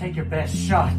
Take your best shot.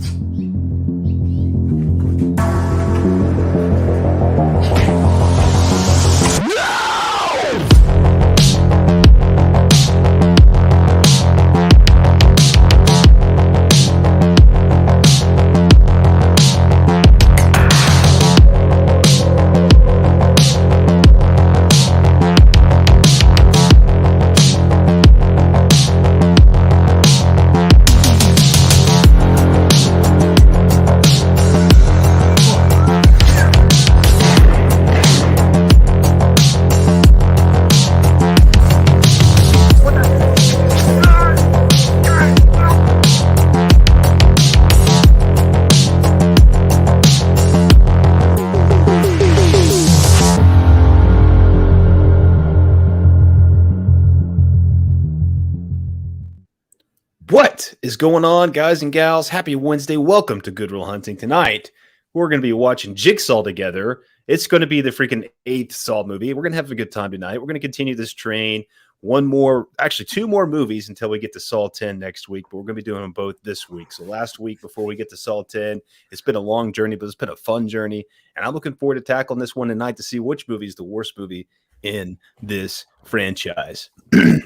What is going on, guys and gals? Happy Wednesday. Welcome to Good Real Hunting. Tonight, we're going to be watching Jigsaw together. It's going to be the freaking 8th Saw movie. We're going to have a good time tonight. We're going to continue this train. Two more movies until we get to Saw 10 next week, but we're going to be doing them both this week. So last week, before we get to Saw 10, it's been a long journey, but it's been a fun journey. And I'm looking forward to tackling this one tonight to see which movie is the worst movie in this franchise.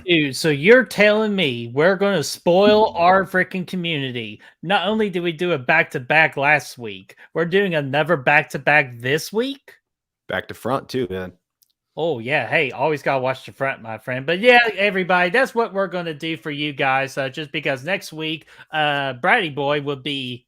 Dude, so you're telling me we're going to spoil our freaking community. Not only did we do a back-to-back last week, we're doing another back-to-back this week? Back to front, too, man. Oh, yeah. Hey, always got to watch the front, my friend. But yeah, everybody, that's what we're going to do for you guys. Just because next week, Brady Boy will be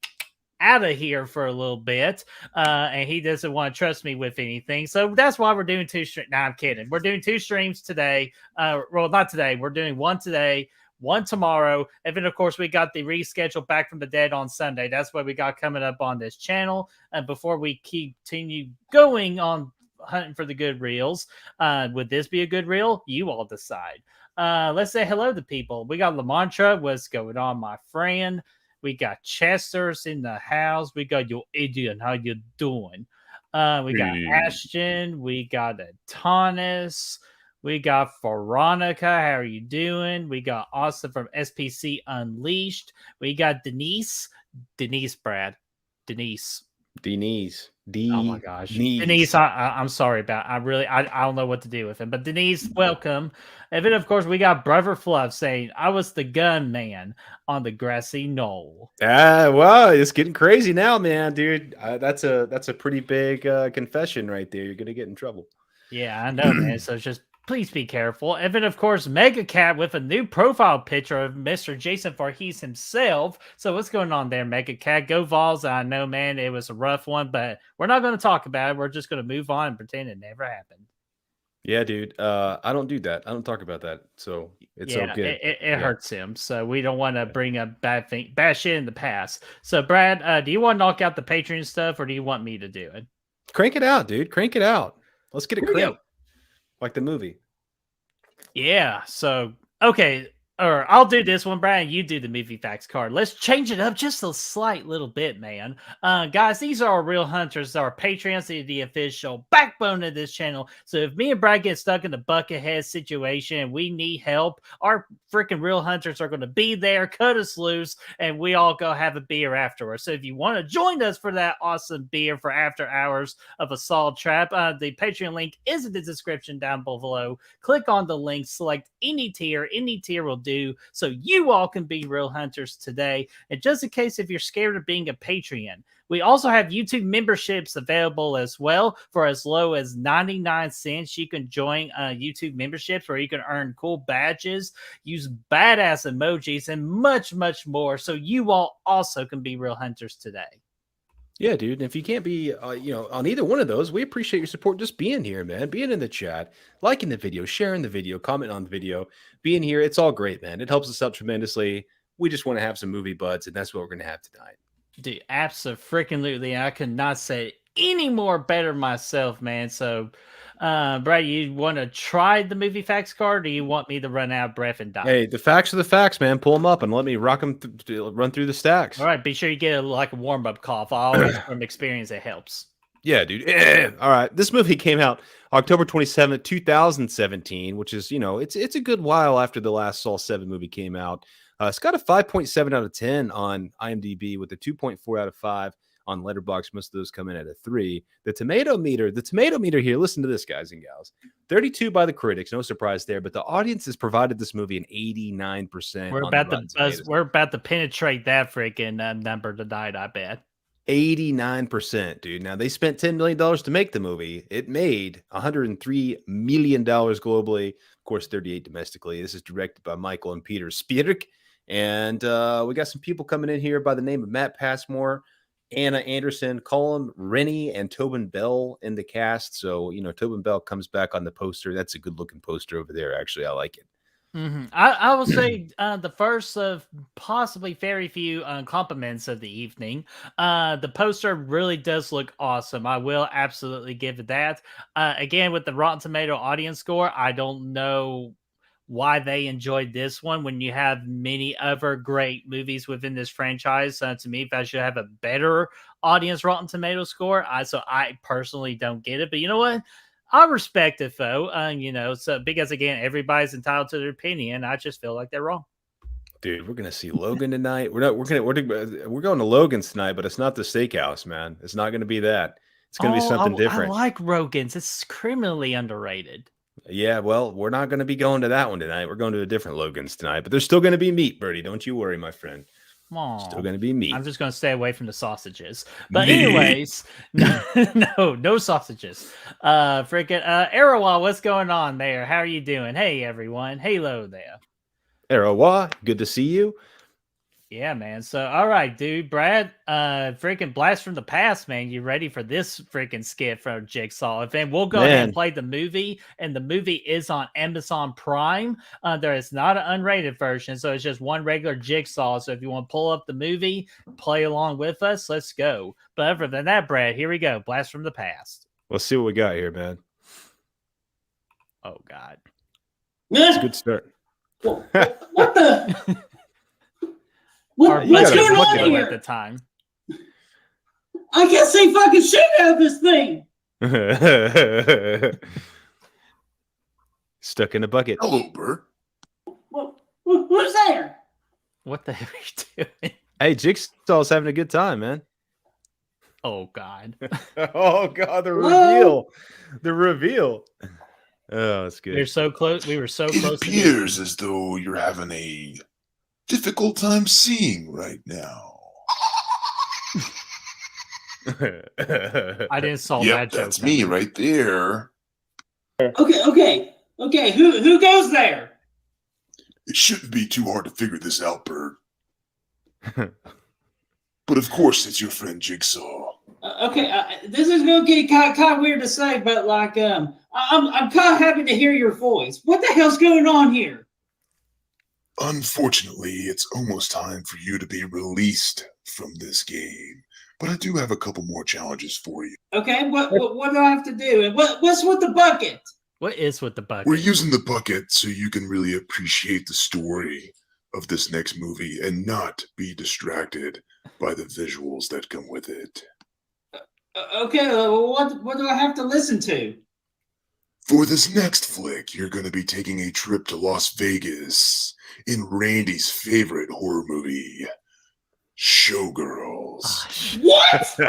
out of here for a little bit, and he doesn't want to trust me with anything. So that's why we're doing two streams. No, I'm kidding. We're doing two streams today. Well, not today. We're doing one today, one tomorrow. And then, of course, we got the rescheduled Back from the Dead on Sunday. That's what we got coming up on this channel. And before we continue going on hunting for the good reels, would this be a good reel? You all decide. Let's say hello to people. We got Lamantra. What's going on, my friend? We got Chester's in the house. We got your idiot. How you doing? We got Ashton. We got Atanis. We got Veronica. How are you doing? We got Austin from SPC Unleashed. We got Denise. Brad. Denise. Oh my gosh, Denise. I'm sorry about. I don't know what to do with him. But Denise, welcome. And then of course we got Brother Fluff saying I was the gun man on the grassy knoll. Well, it's getting crazy now, man, dude. That's a pretty big confession right there. You're gonna get in trouble. Yeah, I know, man. So just please be careful. And then, of course, Mega Cat with a new profile picture of Mr. Jason Voorhees himself. So what's going on there, Mega Cat? Go Vols. I know, man, it was a rough one, but we're not going to talk about it. We're just going to move on and pretend it never happened. Yeah, dude. I don't do that. I don't talk about that. So it's okay. It hurts him. So we don't want to bring up bad shit in the past. So, Brad, do you want to knock out the Patreon stuff or do you want me to do it? Crank it out, dude. Crank it out. Let's get it cranked. Like the movie. Yeah. So, okay. Or I'll do this one, Brian. You do the movie facts card. Let's change it up just a slight little bit, man. Guys, these are our real hunters. Our Patreons, the official backbone of this channel. So if me and Brad get stuck in the buckethead situation and we need help, our freaking real hunters are going to be there, cut us loose, and we all go have a beer afterwards. So if you want to join us for that awesome beer for after hours of Assault Trap, the Patreon link is in the description down below. Click on the link, select any tier. Any tier will do. So you all can be real hunters today. And just in case if you're scared of being a Patreon, we also have YouTube memberships available as well for as low as 99 cents. You can join YouTube memberships where you can earn cool badges, use badass emojis, and much, much more. So you all also can be real hunters today. Yeah, dude. And if you can't be, on either one of those, we appreciate your support just being here, man. Being in the chat, liking the video, sharing the video, commenting on the video, being here. It's all great, man. It helps us out tremendously. We just want to have some movie buds, and that's what we're going to have tonight. Dude, absolutely. I could not say any more better myself, man. So, Brad, you want to try the movie facts card, or do you want me to run out of breath and die? Hey, the facts are the facts, man. Pull them up and let me rock them, run through the stacks. All right, be sure you get a warm-up cough. I always, from experience, it helps. Yeah, dude. All right. This movie came out October 27th, 2017, which is, it's a good while after the last Saw 7 movie came out. It's got a 5.7 out of 10 on IMDb with a 2.4 out of 5 on Letterboxd. Most of those come in at a 3. The tomato meter here, listen to this, guys and gals. 32 by the critics, no surprise there, but the audience has provided this movie an 89% We're on the about Rotten to buzz. Tomatoes. We're about to penetrate that freaking number tonight. I bet. 89%, dude. Now they spent $10 million to make the movie. It made $103 million globally, of course, 38 domestically. This is directed by Michael and Peter Spierig. And we got some people coming in here by the name of Matt Passmore, Anna Anderson, Colin Rennie, and Tobin Bell in the cast. So, Tobin Bell comes back on the poster. That's a good looking poster over there. Actually, I like it. I will say the first of possibly very few compliments of the evening. The poster really does look awesome. I will absolutely give it that. Again, with the Rotten Tomato audience score, I don't know why they enjoyed this one when you have many other great movies within this franchise. To me, that should have a better audience Rotten Tomato score. So I personally don't get it. But you know what? I respect it though. So because again, everybody's entitled to their opinion. I just feel like they're wrong. Dude, we're gonna see Logan tonight. We're going to Logan's tonight, but it's not the steakhouse, man. It's not gonna be that. It's gonna be something different. I like Rogan's. It's criminally underrated. Yeah, well, we're not gonna be going to that one tonight. We're going to a different Logan's tonight, but there's still gonna be meat, Birdie. Don't you worry, my friend. Aww. Still gonna be meat. I'm just gonna stay away from the sausages. But anyways, no sausages. Freaking Arawa, what's going on there? How are you doing? Hey everyone. Hello there. Arawa, good to see you. Yeah, man. So, all right, dude, Brad, freaking blast from the past, man. You ready for this freaking skit from Jigsaw? And we'll go ahead and play the movie, and the movie is on Amazon Prime. There is not an unrated version, so it's just one regular Jigsaw. So if you want to pull up the movie, play along with us, let's go. But other than that, Brad, here we go. Blast from the past. Let's see what we got here, man. Oh God, it's a good start. What the? What's going on here? At the time, I can't see fucking shit out of this thing. Stuck in a bucket. Hello, Bert. Who's there? What the hell are you doing? Hey, Jigsaw's having a good time, man. Oh God. Oh God, the reveal. The reveal. Oh, that's good. We're so close. We were so close. It appears as though you're having a difficult time seeing right now. I didn't solve that joke. That's me right there. Okay. Who goes there? It shouldn't be too hard to figure this out, Bert. But of course, it's your friend Jigsaw. This is gonna get kind of weird to say, but like, I'm kind of happy to hear your voice. What the hell's going on here? Unfortunately, it's almost time for you to be released from this game. But I do have a couple more challenges for you. Okay, what do I have to do? And what's with the bucket? What is with the bucket? We're using the bucket so you can really appreciate the story of this next movie and not be distracted by the visuals that come with it. Okay, what do I have to listen to? For this next flick, you're going to be taking a trip to Las Vegas in Randy's favorite horror movie, Showgirls. What?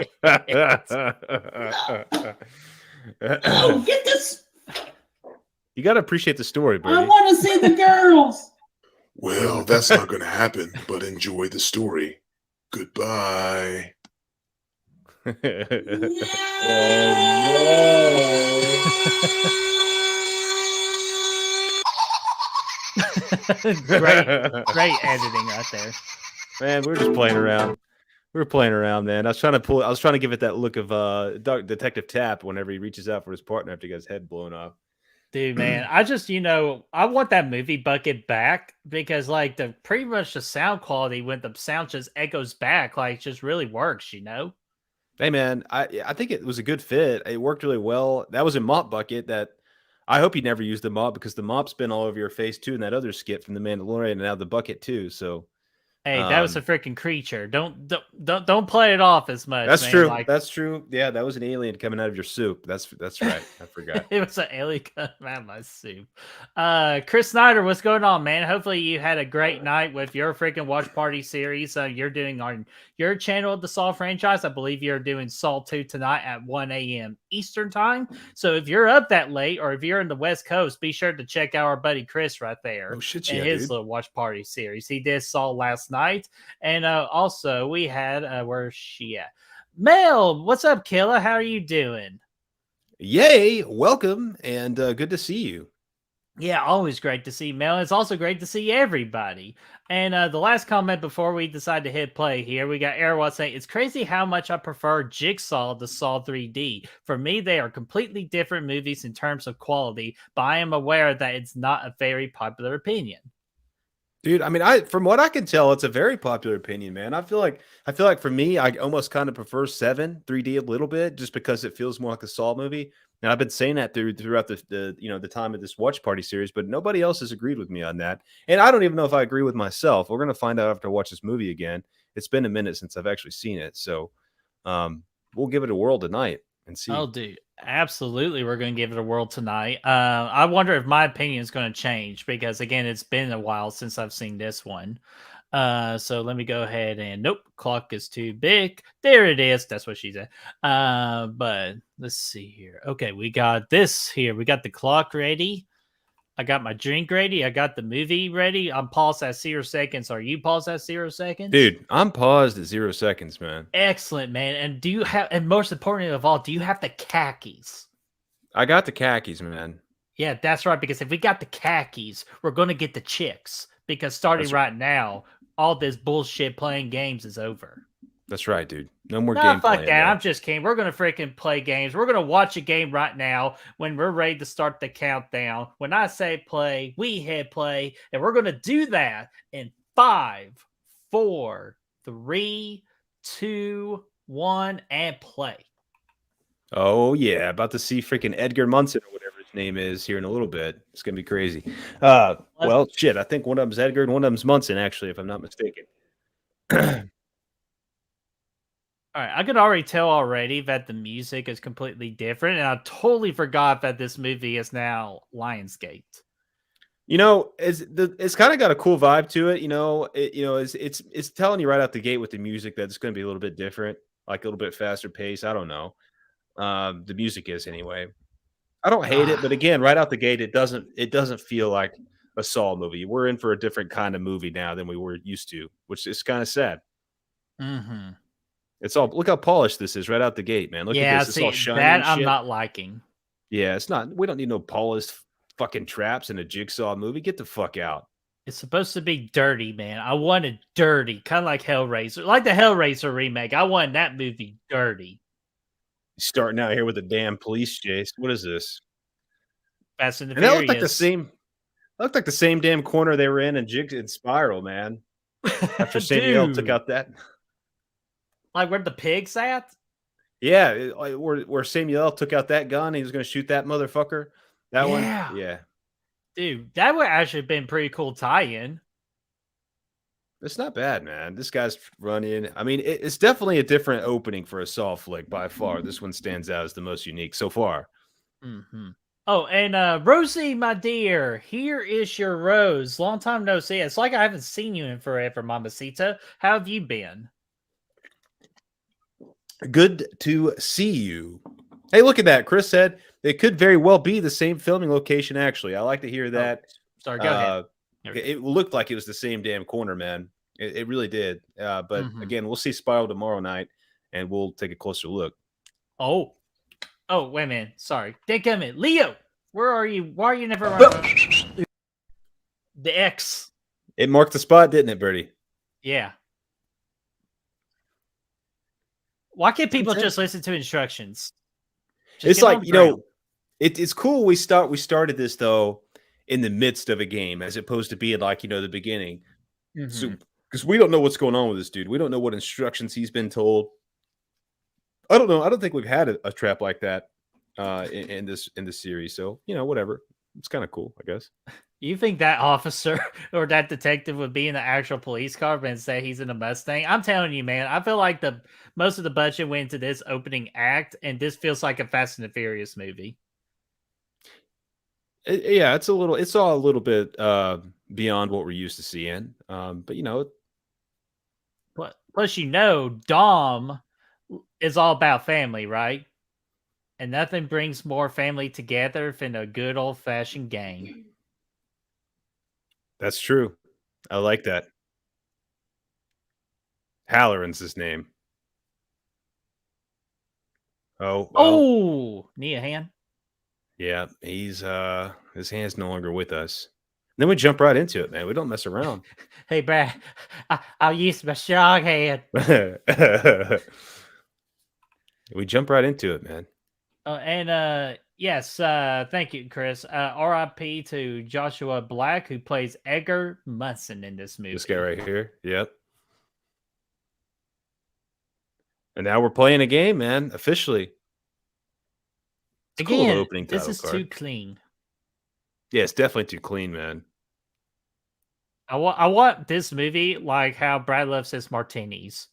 Oh, get this! You got to appreciate the story, Birdie. I want to see the girls. Well, that's not going to happen, but enjoy the story. Goodbye. Great editing right there. Man, we're just playing around. We're playing around, man. I was trying to give it that look of Detective Tapp whenever he reaches out for his partner after he got his head blown off. Dude, man, I just, I want that movie bucket back because like pretty much the sound quality when the sound just echoes back, like just really works, Hey man, I think it was a good fit. It worked really well. That was a mop bucket that I hope you never used the mop because the mop's been all over your face too in that other skit from The Mandalorian and now the bucket too. So Hey, that was a freaking creature. Don't play it off as much. That's man. true. Like, That's true. Yeah, that was an alien coming out of your soup. That's right. I forgot. it was an alien coming out of my soup. Chris Snyder, what's going on, man? Hopefully you had a great night with your freaking watch party series. You're doing on your channel of the Saw franchise. I believe you're doing Saw 2 tonight at 1 a.m. Eastern time. So if you're up that late, or if you're in the West Coast, be sure to check out our buddy Chris right there. Oh shit, And yeah, his dude. little watch party series. He did Saw last night. And also we had where's she at? Mel, what's up, Killa? How are you doing? Yay, welcome, and good to see you. Yeah, always great to see Mel. It's also great to see everybody. And the last comment before we decide to hit play here, we got Airwatt saying, it's crazy how much I prefer Jigsaw to Saw 3D. For me, they are completely different movies in terms of quality, but I am aware that it's not a very popular opinion. Dude, I mean, from what I can tell, it's a very popular opinion, man. I feel like for me, I almost kind of prefer 7 3D a little bit, just because it feels more like a Saw movie. And I've been saying that throughout the time of this watch party series, but nobody else has agreed with me on that. And I don't even know if I agree with myself. We're gonna find out after I watch this movie again. It's been a minute since I've actually seen it, so we'll give it a whirl tonight and see. Oh, dude, absolutely. We're going to give it a whirl tonight. I wonder if my opinion is going to change because, again, it's been a while since I've seen this one. So let me go ahead and nope, clock is too big. There it is. That's what she said. But let's see here. Okay, we got this here. We got the clock ready. I got my drink ready. I got the movie ready. I'm paused at 0 seconds. Are you paused at 0 seconds? Dude, I'm paused at 0 seconds, man. Excellent, man. And do you have, and most importantly of all, do you have the khakis? I got the khakis, man. Yeah, that's right. Because if we got the khakis, we're going to get the chicks. Because starting right now, all this bullshit playing games is over. That's right, dude. No more Nah, game fuck playing. that. I'm just kidding. We're going to freaking play games. We're going to watch a game right now when we're ready to start the countdown. When I say play, we hit play. And we're going to do that in 5, 4, 3, 2, 1, and play. Oh, yeah. About to see freaking Edgar Munson or whatever his name is here in a little bit. It's going to be crazy. Well, shit. I think one of them's Edgar and one of them's Munson, actually, if I'm not mistaken. All right, I could already tell already that the music is completely different, and I totally forgot that this movie is now Lionsgate. You know, it's kind of got a cool vibe to it. You know, it's telling you right out the gate with the music that it's going to be a little bit different, like a little bit faster pace. I don't know. The music is anyway. I don't hate it, but again, right out the gate, it doesn't feel like a Saw movie. We're in for a different kind of movie now than we were used to, which is kind of sad. Mm-hmm. It's all, look how polished this is right out the gate, man. Look at this. It's all shiny. That I'm not liking. Yeah, it's not. We don't need no polished fucking traps in a Jigsaw movie. Get the fuck out. It's supposed to be dirty, man. I wanted dirty, kind of like Hellraiser, like the Hellraiser remake. I wanted that movie dirty. Starting out here with a damn police chase. What is this? Fast and the And that Furious. looked like the same. Looked like the same damn corner they were in Jigs and Spiral, man. After Samuel took out that. Like where the pig's at? Yeah, where Samuel took out that gun, he was going to shoot that motherfucker. That one, yeah, dude, that would actually have been pretty cool tie-in. It's not bad, man. This guy's running. I mean, it's definitely a different opening for a Saw flick by far. This one stands out as the most unique so far. Mm-hmm. Oh, and Rosie, my dear, here is your rose. Long time no see. It's like I haven't seen you in forever, Mamacita. How have you been? Good to see you. Hey, look at that. Chris said it could very well be the same filming location, actually. I like to hear that. Sorry, go ahead. It looked like it was the same damn corner, man. It really did. But again, we'll see Spiral tomorrow night, and we'll take a closer look. Oh, wait a minute. Sorry. Take a minute. Leo, where are you? Why are you never running? The X. It marked the spot, didn't it, Birdie? Yeah. Why can't people just listen to instructions? It's like, you know, it's cool. We started this though in the midst of a game, as opposed to being like, you know, the beginning. So, because we don't know what's going on with this dude. We don't know what instructions he's been told. I don't know. I don't think we've had a trap like that in this series. So, you know, whatever. It's kind of cool, I guess. You think that officer or that detective would be in the actual police car and say he's in a Mustang? I'm telling you, man. I feel like the most of the budget went into this opening act, and this feels like a Fast and the Furious movie. Yeah, it's all a little bit beyond what we're used to seeing. But Plus, Dom is all about family, right? And nothing brings more family together than a good old fashioned gang. that's true. I like that. Halloran's his name. Oh, well, Oh, need a hand? yeah, he's his hand's no longer with us. Then we jump right into it, man. We don't mess around. Hey, Brad, I'll use my strong hand. We jump right into it, man. Yes, thank you, Chris. RIP to Joshua Black, who plays Edgar Munson in this movie. This guy right here. Yep. And now we're playing a game, man. Officially. It's cool, the opening title this is card. too clean. Yeah, it's definitely too clean, man. I want this movie like how Brad loves his martinis.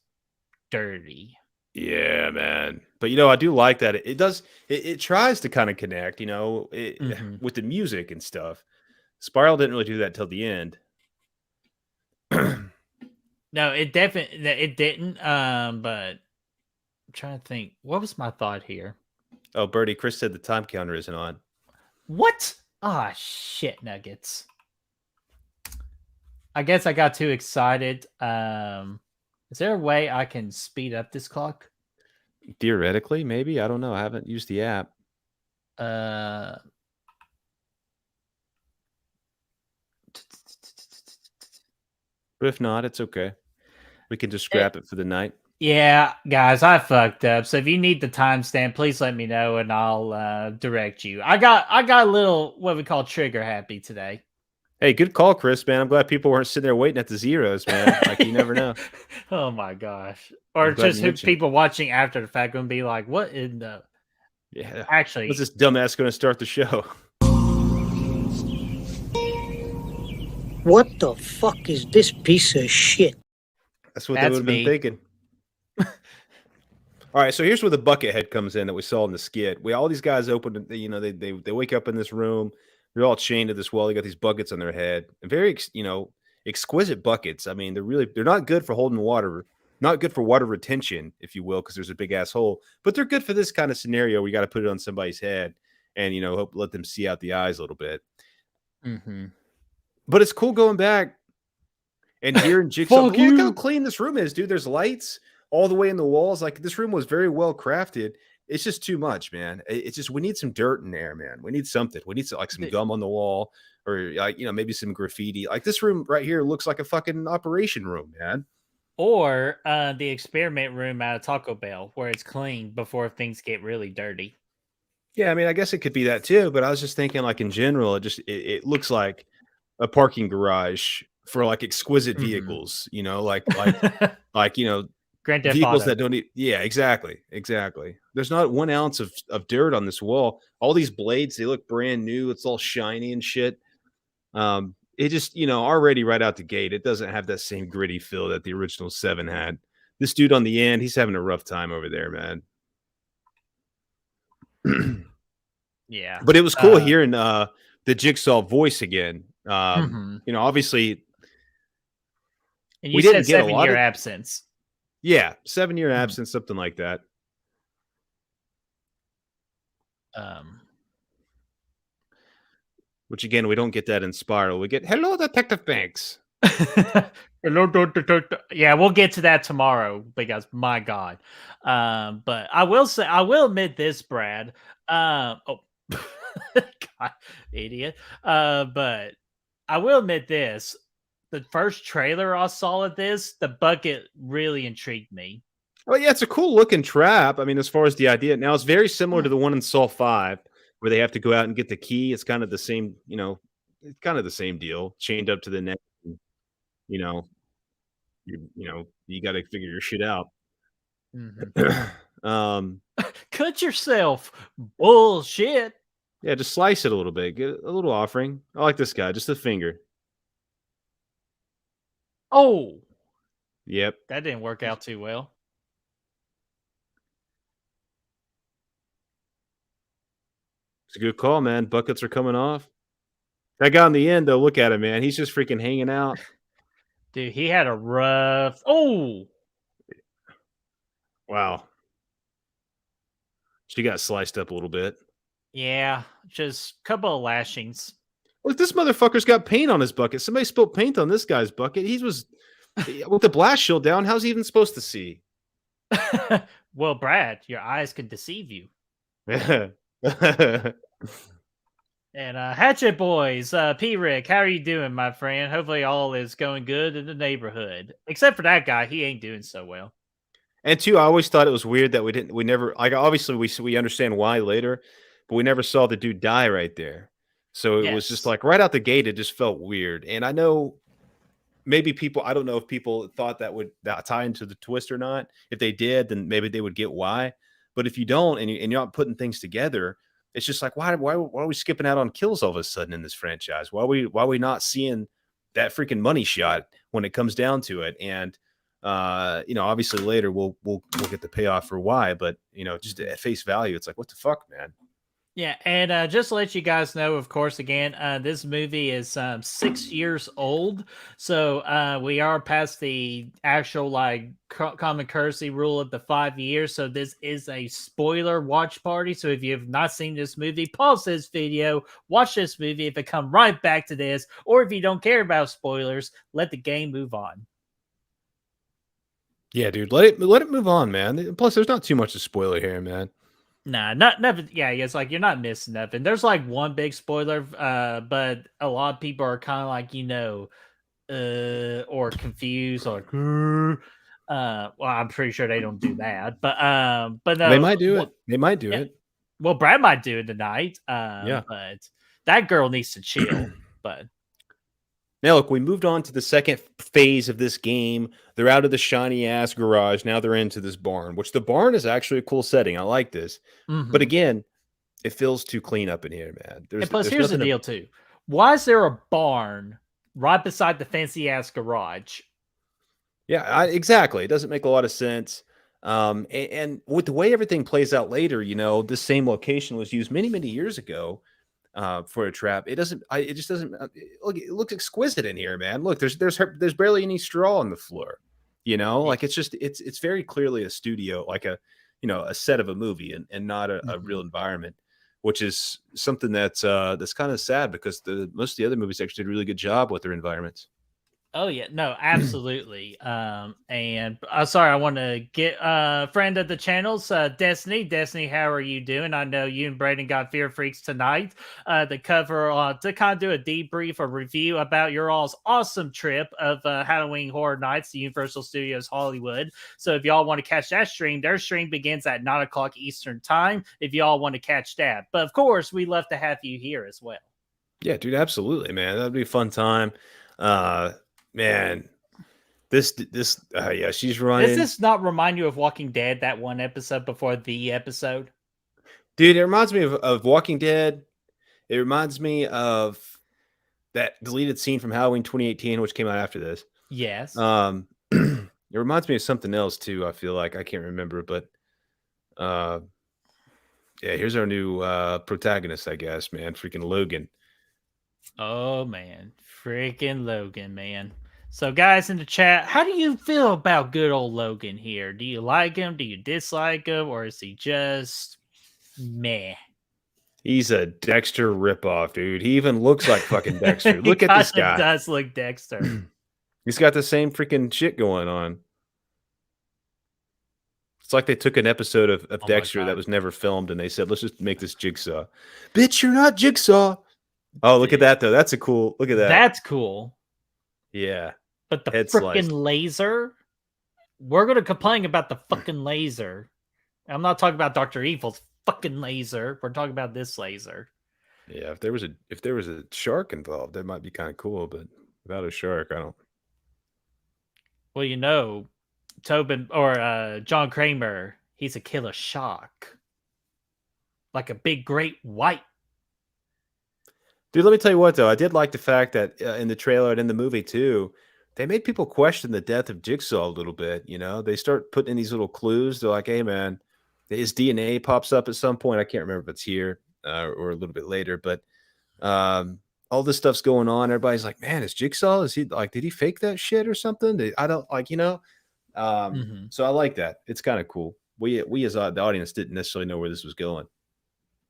Dirty. Yeah, man. But I do like that. It tries to kind of connect, with the music and stuff. Spiral didn't really do that till the end. No, it didn't. But I'm trying to think. What was my thought here? Oh, Bertie, Chris said the time counter isn't on. What? Ah, shit, Nuggets. I guess I got too excited. Is there a way I can speed up this clock? Theoretically, maybe. I don't know. I haven't used the app. But if not, it's okay. We can just scrap it for the night. Yeah, guys, I fucked up. So if you need the timestamp, please let me know and I'll direct you. I got a little what we call trigger happy today. Hey, good call, Chris, man. I'm glad people weren't sitting there waiting at the zeros, man. Like, you never know. Oh, my gosh. Or just people watching after the fact going to be like, what in the... Yeah. Actually... What's this dumbass going to start the show? What the fuck is this piece of shit? That's what they would have been thinking. All right, so here's where the bucket head comes in that we saw in the skit. All these guys open, they wake up in this room. They're all chained to this wall. They got these buckets on their head. Very, exquisite buckets. I mean, they're not good for holding water, not good for water retention, if you will, because there's a big ass hole. But they're good for this kind of scenario where you got to put it on somebody's head and let them see out the eyes a little bit. Mm-hmm. But it's cool going back and hearing Jigsaw. Look how clean this room is, dude. There's lights all the way in the walls. Like, this room was very well crafted. It's just too much, man. It's just, we need some dirt in there, man. We need something. We need some gum on the wall, or maybe some graffiti. Like, this room right here looks like a fucking operation room, man. Or the experiment room out of Taco Bell, where it's clean before things get really dirty. Yeah, I mean, I guess it could be that too. But I was just thinking, like, in general, it looks like a parking garage for like exquisite vehicles. Like Grand Theft vehicles Auto. that don't need. Yeah, exactly. There's not 1 ounce of dirt on this wall. All these blades, they look brand new. It's all shiny and shit. It just, already right out the gate, it doesn't have that same gritty feel that the original 7 had. This dude on the end, he's having a rough time over there, man. Yeah. But it was cool hearing the Jigsaw voice again. Obviously, and you said 7-year absence. Yeah, 7-year absence, something like that. Which, again, we don't get that in Spiral. We get, hello, Detective Banks. Hello, Detective. Yeah, we'll get to that tomorrow because, my God. But I will admit this, Brad. God, idiot. But I will admit this. The first trailer I saw of this, the bucket really intrigued me. Oh, yeah, it's a cool looking trap. I mean, as far as the idea. Now, it's very similar to the one in Saw 5, where they have to go out and get the key. It's kind of the same, it's kind of the same deal. Chained up to the neck. You got to figure your shit out. Cut yourself. Bullshit. Yeah, just slice it a little bit. Get a little offering. I like this guy. Just a finger. Oh, Yep. that didn't work out too well. It's a good call, man. Buckets are coming off. That guy in the end, though, look at him, man. He's just freaking hanging out. Dude, he had a rough. Oh, Wow. She got sliced up a little bit. yeah, just a couple of lashings. Look, this motherfucker's got paint on his bucket. Somebody spilled paint on this guy's bucket. He was with the blast shield down. How's he even supposed to see? Well, Brad, your eyes can deceive you. And Hatchet Boys, P Rick, how are you doing, my friend? Hopefully all is going good in the neighborhood. Except for that guy, he ain't doing so well. And two, I always thought it was weird that we never, like, obviously we understand why later, but we never saw the dude die right there. So it was just Yes. like right out the gate, it just felt weird. And I know maybe people, I don't know if people thought that would tie into the twist or not. If they did, then maybe they would get why. But if you don't, and you're not putting things together, it's just like, why are we skipping out on kills all of a sudden in this franchise? Why are we not seeing that freaking money shot when it comes down to it? And obviously later we'll get the payoff for why, but just at face value, it's like, what the fuck, man? Yeah, and just to let you guys know, of course, again, this movie is 6 years old, so we are past the actual common courtesy rule of the 5 years. So this is a spoiler watch party. So if you have not seen this movie, pause this video, watch this movie. If it come right back to this, or if you don't care about spoilers, let the game move on. Yeah, dude, let it move on, man. Plus, there's not too much to spoiler here, man. Nah, not nothing. Yeah, it's like you're not missing nothing. There's like one big spoiler, but a lot of people are kind of like, or confused, or well, I'm pretty sure they don't do that, but no, They might do it. They might do it. Well, Brad might do it tonight. Yeah, but that girl needs to chill. But now, look, we moved on to the second phase of this game. They're out of the shiny ass garage. Now they're into this barn, which the barn is actually a cool setting. I like this. But again, it feels too clean up in here, man. And plus, here's the deal, too. Why is there a barn right beside the fancy ass garage? Yeah, exactly. It doesn't make a lot of sense. And with the way everything plays out later, this same location was used many, many years ago. For a trap. It just doesn't look. It looks exquisite in here, man. Look, there's barely any straw on the floor. Like it's very clearly a studio, like a set of a movie, and not a real environment, which is something that's kind of sad, because most of the other movies actually did a really good job with their environments. Oh yeah, no, absolutely. And sorry, I want to get friend of the channels, Destiny, how are you doing? I know you and Braden got Fear Freaks tonight to cover to kind of do a debrief or review about your all's awesome trip of Halloween Horror Nights to Universal Studios Hollywood. So if y'all want to catch that stream, their stream begins at 9:00 Eastern time if y'all want to catch that. But of course, we'd love to have you here as well. Yeah, dude, absolutely, man. That'd be a fun time. Man, this yeah, she's running. Does this not remind you of Walking Dead, that one episode before the episode? Dude, it reminds me of Walking Dead. It reminds me of that deleted scene from Halloween 2018, which came out after this. Yes. It reminds me of something else too. I feel like I can't remember, but yeah, here's our new protagonist, I guess, man. Freaking Logan. Oh man, freaking Logan, man. So guys in the chat, how do you feel about good old Logan here? Do you like him? Do you dislike him? Or is he just meh? He's a Dexter ripoff, dude. He even looks like fucking Dexter. Look at this guy. He does look Dexter. He's got the same freaking shit going on. It's like they took an episode of Dexter that was never filmed, and they said, let's just make this Jigsaw. Bitch, you're not Jigsaw. Oh, look at that, though. That's a cool... Look at that. That's cool. Yeah. But the freaking laser? We're going to complain about the fucking laser. I'm not talking about Dr. Evil's fucking laser. We're talking about this laser. Yeah, if there was a shark involved, that might be kind of cool, but without a shark, I don't... Well, Tobin or John Kramer, he's a killer shark. Like a big, great white Dude, let me tell you what, though. I did like the fact that in the trailer and in the movie, too, they made people question the death of Jigsaw a little bit. They start putting in these little clues. They're like, hey, man, his DNA pops up at some point. I can't remember if it's here or a little bit later, but all this stuff's going on. Everybody's like, man, is Jigsaw? Is he like, did he fake that shit or something? I don't like, so I like that. It's kind of cool. We as the audience didn't necessarily know where this was going.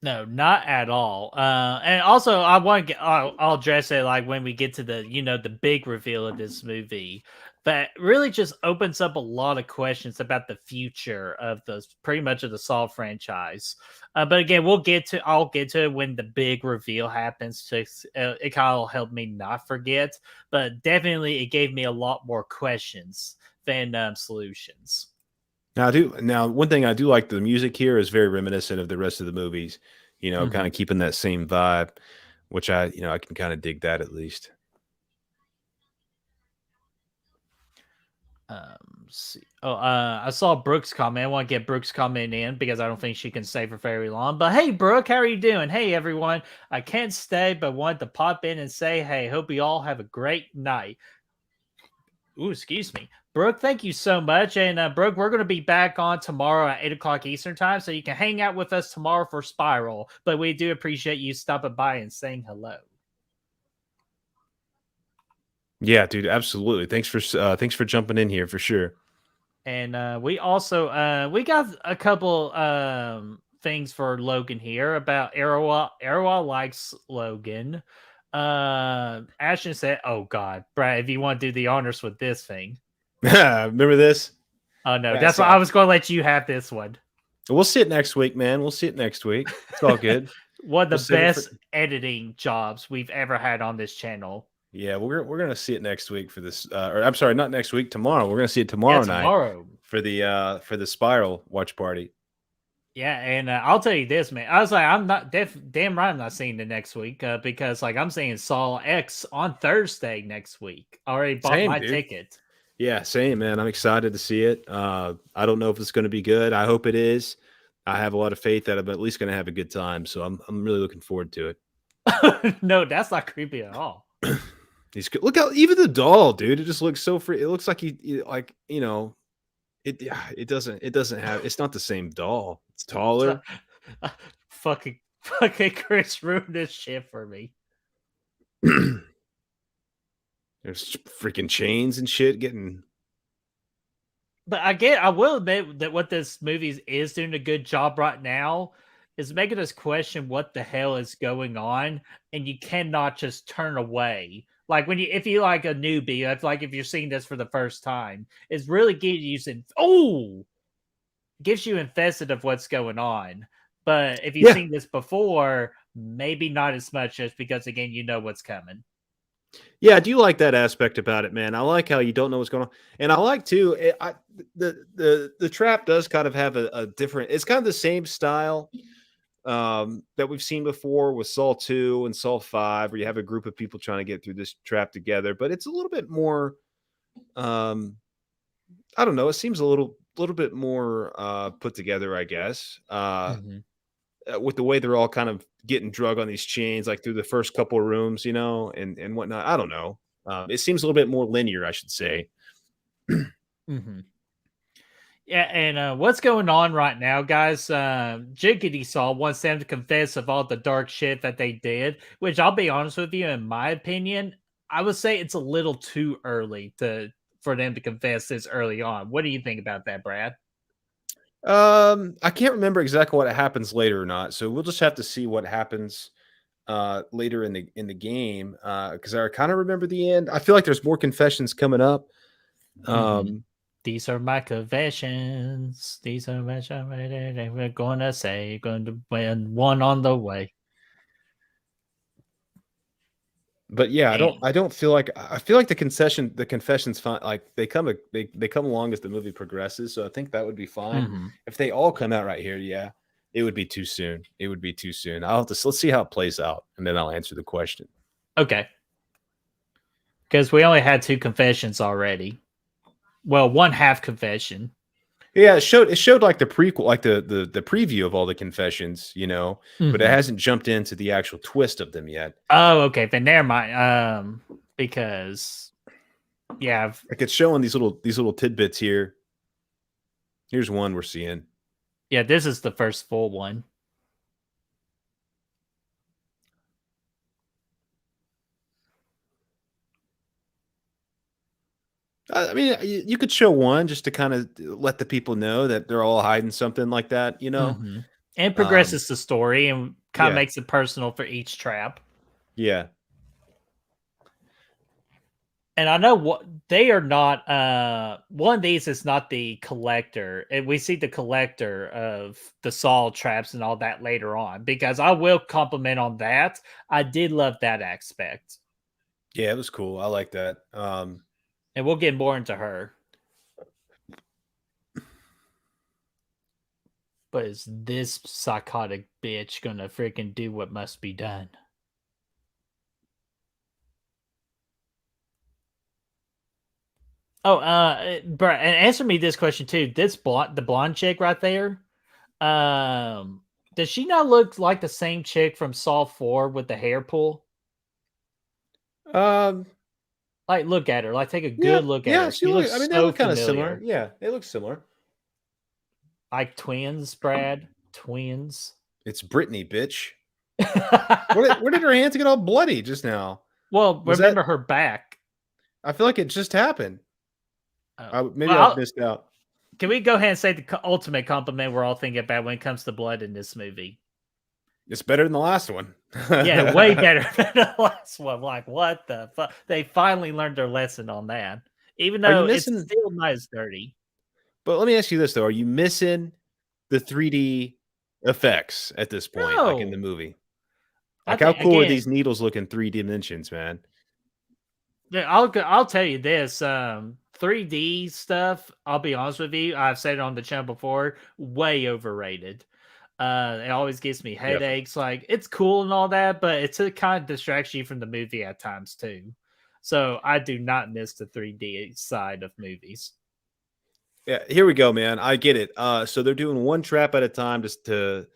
No, not at all. And also, I want to get. I'll address it like when we get to the big reveal of this movie. That really just opens up a lot of questions about the future of pretty much of the Saw franchise. But again, I'll get to it when the big reveal happens. It kind of helped me not forget, but definitely it gave me a lot more questions than solutions. Now one thing I do like, the music here is very reminiscent of the rest of the movies, kind of keeping that same vibe, which I can kind of dig that at least. See. I saw Brooke's comment. I want to get Brooke's comment in because I don't think she can stay for very long. But hey, Brooke, how are you doing? Hey, everyone. I can't stay, but wanted to pop in and say, hey, hope you all have a great night. Ooh, excuse me. Brooke, thank you so much. And Brooke, we're going to be back on tomorrow at 8 o'clock Eastern time, so you can hang out with us tomorrow for Spiral. But we do appreciate you stopping by and saying hello. Yeah, dude, absolutely. Thanks for jumping in here for sure. And we also we got a couple things for Logan here about Arawa. Arawa likes Logan. Ashton said, "Oh God, Brad, if you want to do the honors with this thing." Remember this? Oh no, that's why I was going to let you have this one. We'll see it next week, man. We'll see it next week. It's all good. One of the best editing jobs we've ever had on this channel. Yeah, we're gonna see it next week for this. Or I'm sorry, not next week. Tomorrow. We're gonna see it tomorrow night for the Spiral watch party. Yeah, and I'll tell you this, man. I was like, I'm not damn right. I'm not seeing the next week because like I'm seeing Saw X on Thursday next week. I already bought my ticket. Yeah, same, man. I'm excited to see it. I don't know if it's going to be good. I hope it is. I have a lot of faith that I'm at least going to have a good time. So I'm really looking forward to it. No, that's not creepy at all. He's good. Look how even the doll, dude. It just looks so free. It looks like it doesn't have. It's not the same doll. It's taller. Fucking Chris ruined this shit for me. There's freaking chains and shit getting. But I will admit that what this movie is doing a good job right now is making us question what the hell is going on, and you cannot just turn away. Like if you like a newbie, that's like if you're seeing this for the first time, it's really getting you gives you infested of what's going on. But if you've seen this before, maybe not as much, just because again you know what's coming. Yeah, I do like that aspect about it, man. I like how you don't know what's going on, and I like too. The trap does kind of have a different. It's kind of the same style that we've seen before with Saw 2 and Saw 5, where you have a group of people trying to get through this trap together. But it's a little bit more. I don't know. It seems a little bit more put together, I guess. With the way they're all kind of getting drug on these chains, like through the first couple of rooms, and whatnot. I don't know. It seems a little bit more linear, I should say. Yeah, and what's going on right now, guys? Jigsaw wants them to confess of all the dark shit that they did, which I'll be honest with you, in my opinion, I would say it's a little too early for them to confess this early on. What do you think about that, Brad? I can't remember exactly what happens later or not, so we'll just have to see what happens later in the game. Because I kind of remember the end. I feel like there's more confessions coming up. These are my confessions. These are my we're gonna say, going to win one on the way. But yeah, I don't feel like the confessions fine. Like they come along as the movie progresses. So I think that would be fine. If they all come out right here, yeah, it would be too soon. Let's see how it plays out, and then I'll answer the question. Okay. Because we only had 2 confessions already. Well, one half confession. Yeah, it showed like the prequel, like the preview of all the confessions, but it Mhm. hasn't jumped into the actual twist of them yet. Oh, okay. Then never mind. Because yeah, Like it's showing these little tidbits here. Here's one we're seeing. yeah, this is the first full one. I mean, you could show one just to kind of let the people know that they're all hiding something like that, Mhm. And Um, progresses the story and kind of yeah. makes it personal for each trap. Yeah. And I know what they are not. One of these is not the collector, and we see the collector of the Saw traps and all that later on. Because I will compliment on that. I did love that aspect, Yeah, it was cool. I like that. and we'll get more into her. But is this psychotic bitch gonna freaking do what must be done? Oh, bro, and answer me this question too. The blonde chick right there. Does she not look like the same chick from Saw 4 with the hair pull? um, Like, look at her. Like, take a yeah, good look at yeah. her. She looks I mean, they so look kind of similar. familiar. Yeah, they look similar. Like twins, Brad. Twins. It's Brittany, bitch. Where did her hands get all bloody just now? Well, Was remember that? her back. I feel like it just happened. Maybe Well, I've missed out. can we go ahead and say the ultimate compliment we're all thinking about when it comes to blood in this movie? It's better than the last one. Yeah, way better than the last one. Like, what the fuck? They finally learned their lesson on that. Even Are you though it's missing? still not as dirty. But let me ask you this though: Are you missing the 3D effects at this point, like in the No. movie? I Like, how think, cool are again, these needles look in 3 dimensions, man? yeah, I'll tell you this. 3D stuff, I'll be honest with you, I've said it on the channel before, way overrated. It always gives me Definitely. headaches. Like, it's cool and all that, but it's a kind of distracts you from the movie at times too. So I do not miss the 3D side of movies. Yeah, here we go, man. I get it. So they're doing one trap at a time just to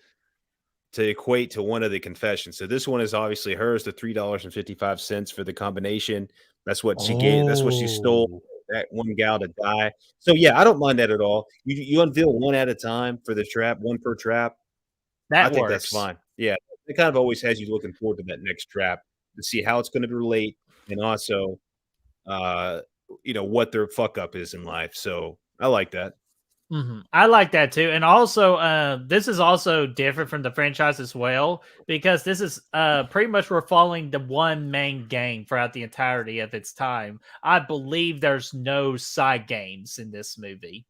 equate to one of the confessions. So this one is obviously hers, the $3.55 for the combination. That's what she gave. That's what she stole. Oh, That one gal to die. So yeah, I don't mind that at all. You unveil one at a time for the trap, one per trap. I that think that's works. fine. Yeah, it kind of always has you looking forward to that next trap to see how it's going to relate, and also, uh, what their fuck up is in life. So I like that. I like that too, and also, this is also different from the franchise as well because this is pretty much we're following the one main game throughout the entirety of its time. I believe there's no side games in this movie,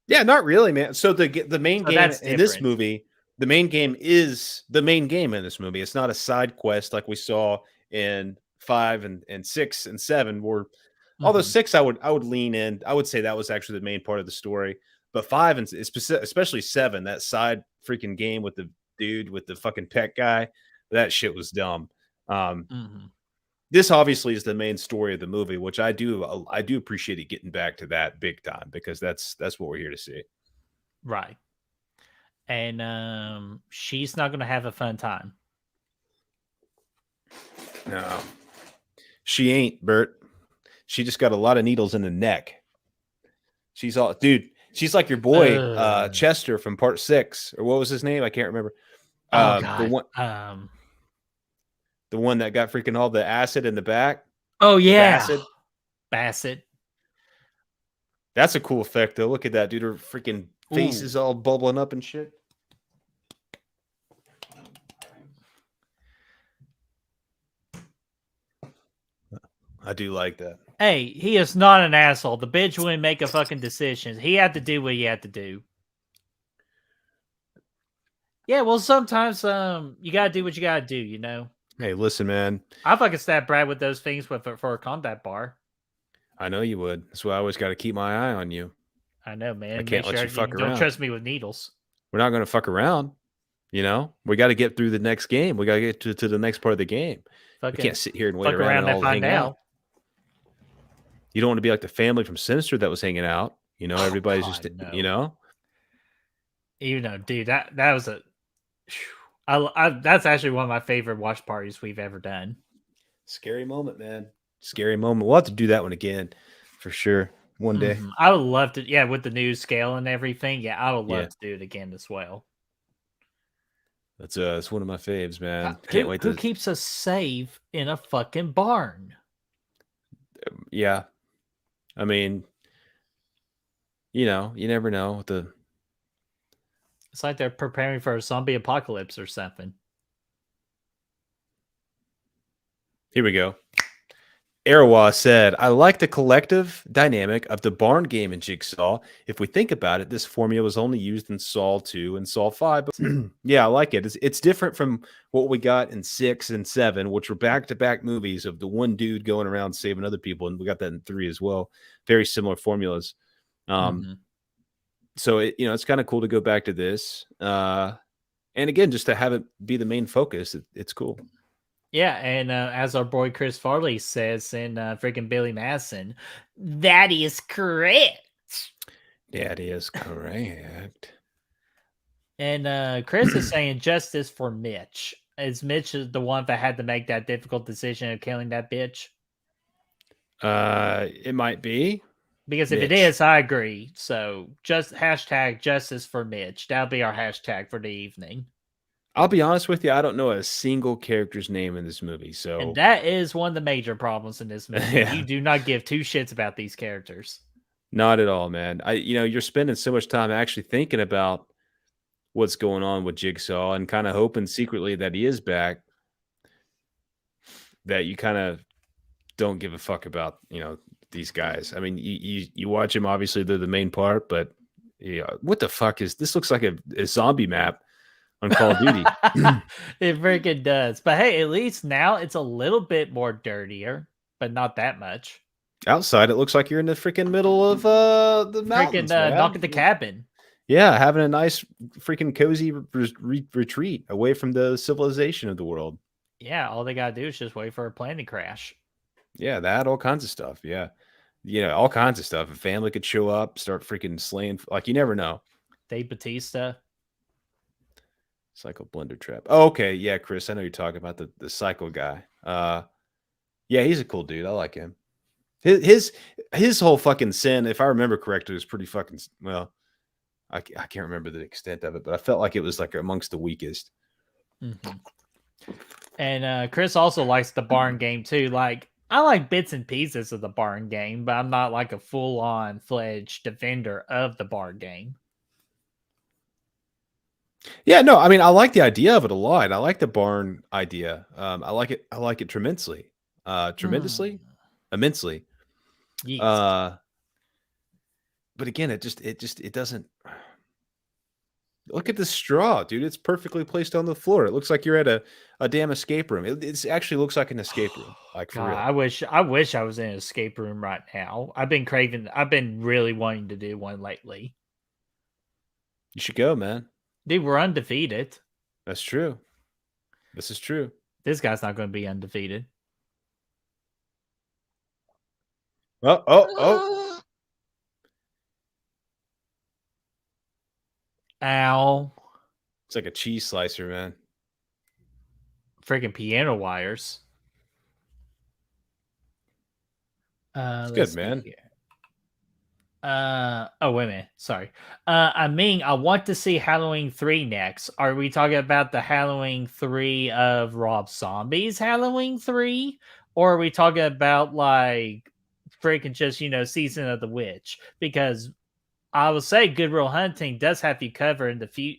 Yeah, not really, man. So the main so game that's in this different. movie, the main game is the main game in this movie. It's not a side quest like we saw in 5 and 6 and 7. Where although Mhm. 6, I would lean in. I would say that was actually the main part of the story. But 5 and especially 7, that side freaking game with the dude with the fucking pet guy, that shit was dumb. Um, Mhm. this obviously is the main story of the movie, which I do appreciate it getting back to that big time because that's what we're here to see. Right, and she's not going to have a fun time. No, she ain't, Bert. She just got a lot of needles in the neck. She's all, dude. She's like your boy, Ugh. Chester from Part 6, or what was his name? I can't remember. Oh The God. one that got freaking all the acid in the back. Oh yeah, Acid. Bassett. That's a cool effect, though. Look at that, dude. Her freaking face Ooh. is all bubbling up and shit. I do like that. Hey, he is not an asshole. The bitch wouldn't make a fucking decision. He had to do what he had to do. Yeah, well, sometimes you gotta do what you gotta do, you know. Hey, listen, man. I fucking stab Brad with those things for a combat bar. I know you would. That's why I always got to keep my eye on you. I know, man. I can't Make let sure you fuck don't around. trust me with needles. We're not going to fuck around. We got to get through the next game. We got to get to the next part of the game. We Fucking can't sit here and wait fuck around around and and all find hang out. out. You don't want to be like the family from Sinister that was hanging out. Everybody's God, just, no. You know, dude, that was a. That's actually one of my favorite watch parties we've ever done. Scary moment, man. Scary moment. We'll have to do that one again for sure one day. I would love to. Yeah, with the new scale and everything. Yeah, I would love Yeah. to do it again as well. It's one of my faves, man. Can't wait Who to. keeps us safe in a fucking barn? Yeah, I mean, you never know with the. It's like they're preparing for a zombie apocalypse or something. Here we go. Arawa said, I like the collective dynamic of the barn game in Jigsaw. If we think about it, this formula was only used in Saw 2 and Saw 5. But yeah, I like it. It's different from what we got in 6 and 7, which were back-to-back movies of the one dude going around saving other people. And we got that in 3 as well. Very similar formulas. So, it's kind of cool to go back to this. And again, just to have it be the main focus, it's cool. Yeah, and as our boy Chris Farley says in freaking Billy Madison, that is correct. That is correct. And Chris is saying justice for Mitch. Is Mitch the one that had to make that difficult decision of killing that bitch? It might be. Because if it is, I agree. So just hashtag justice for Mitch. That'll be our hashtag for the evening. I'll be honest with you, I don't know a single character's name in this movie. So And that is one of the major problems in this movie. Yeah. You do not give two shits about these characters. Not at all, man. You're spending so much time actually thinking about what's going on with Jigsaw and kind of hoping secretly that he is back, that you kind of don't give a fuck about, these guys. I mean, you watch them, obviously they're the main part, but yeah, what the fuck is this? Looks like a zombie map on Call of Duty. It freaking does. But hey, at least now it's a little bit more dirtier, but not that much. Outside, it looks like you're in the freaking middle of the mountains, Freaking man. knock at the cabin. Yeah, having a nice freaking cozy retreat away from the civilization of the world. Yeah, all they gotta do is just wait for a plane to crash. Yeah, all kinds of stuff. Yeah. All kinds of stuff. A family could show up, start freaking slaying. Like, you never know. Dave Bautista. Psycho Blender Trap. Oh, okay. Yeah, Chris, I know you're talking about the Psycho guy. Yeah, he's a cool dude. I like him. His whole fucking sin, if I remember correctly, was pretty fucking, well, I can't remember the extent of it, but I felt like it was like amongst the weakest. And Chris also likes the barn game too. Like, I like bits and pieces of the barn game, but I'm not like a full-on fledged defender of the barn game. Yeah, no, I mean, I like the idea of it a lot. I like the barn idea. I like it tremendously. Immensely. Yes. But again, it doesn't. Look at the straw, dude. It's perfectly placed on the floor. It looks like you're at a damn escape room. It actually looks like an escape room. Like, for God, real. I wish I was in an escape room right now. I've been really wanting to do one lately. You should go, man. Dude, we're undefeated. That's true. This is true. This guy's not going to be undefeated. Oh. Ow. It's like a cheese slicer, man. Freaking piano wires. It's good, man. Oh, wait a minute. Sorry. I mean, I want to see Halloween 3 next. Are we talking about the Halloween 3 of Rob Zombie's Halloween 3? Or are we talking about like freaking just, Season of the Witch? Because I will say Good Will Hunting does have you covered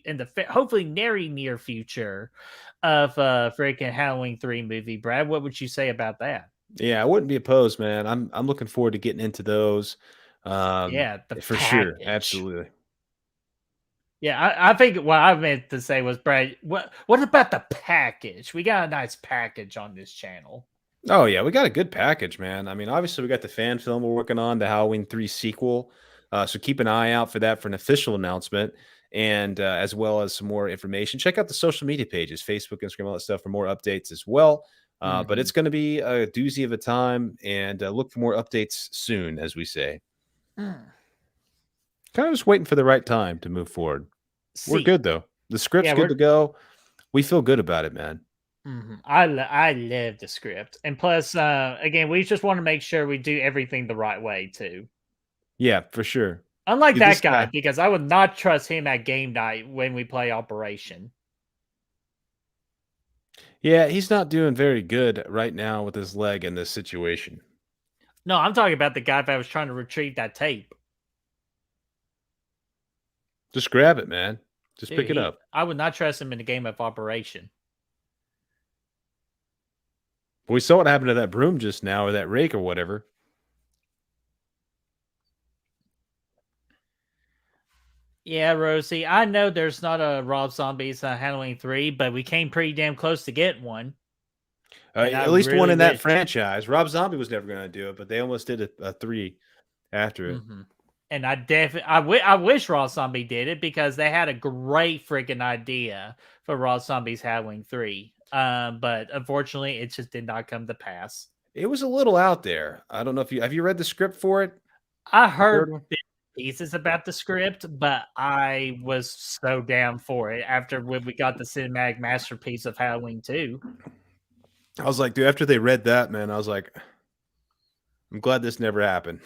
in the hopefully very near future of freaking Halloween 3 movie. Brad, what would you say about that? Yeah, I wouldn't be opposed, man. I'm looking forward to getting into those. Yeah, for sure, absolutely. Yeah, I think what I meant to say was, Brad, what about the package? We got a nice package on this channel. Oh yeah, we got a good package, man. I mean, obviously we got the fan film we're working on, the Halloween 3 sequel. So keep an eye out for that for an official announcement, and as well as some more information. Check out the social media pages, Facebook, Instagram, all that stuff for more updates as well. But it's going to be a doozy of a time, and look for more updates soon, as we say. Kind of just waiting for the right time to move forward. We're See, good though. The script's Yeah, good we're- to go. We feel good about it, man. I love the script, and plus, again, we just want to make sure we do everything the right way too. Yeah, for sure. Unlike Dude, that this guy, guy- because I would not trust him at game night when we play Operation. Yeah, he's not doing very good right now with his leg in this situation. No, I'm talking about the guy that was trying to retrieve that tape. Just grab it, man. Just Dude, pick it up. I would not trust him in a game of Operation. We saw what happened to that broom just now, or that rake, or whatever. Yeah, Rosie, I know there's not a Rob Zombies Halloween 3, but we came pretty damn close to getting one. And I At least one really in that wish- franchise. Rob Zombie was never going to do it, but they almost did a 3 after it. And I wish Raw Zombie did it because they had a great freaking idea for Raw Zombies Halloween 3. But unfortunately, it just did not come to pass. It was a little out there. I don't know if have you read the script for it? I heard one? bits and pieces about the script, but I was so down for it after when we got the cinematic masterpiece of Halloween 2. I was like, dude, after they read that, man, I was like, I'm glad this never happened.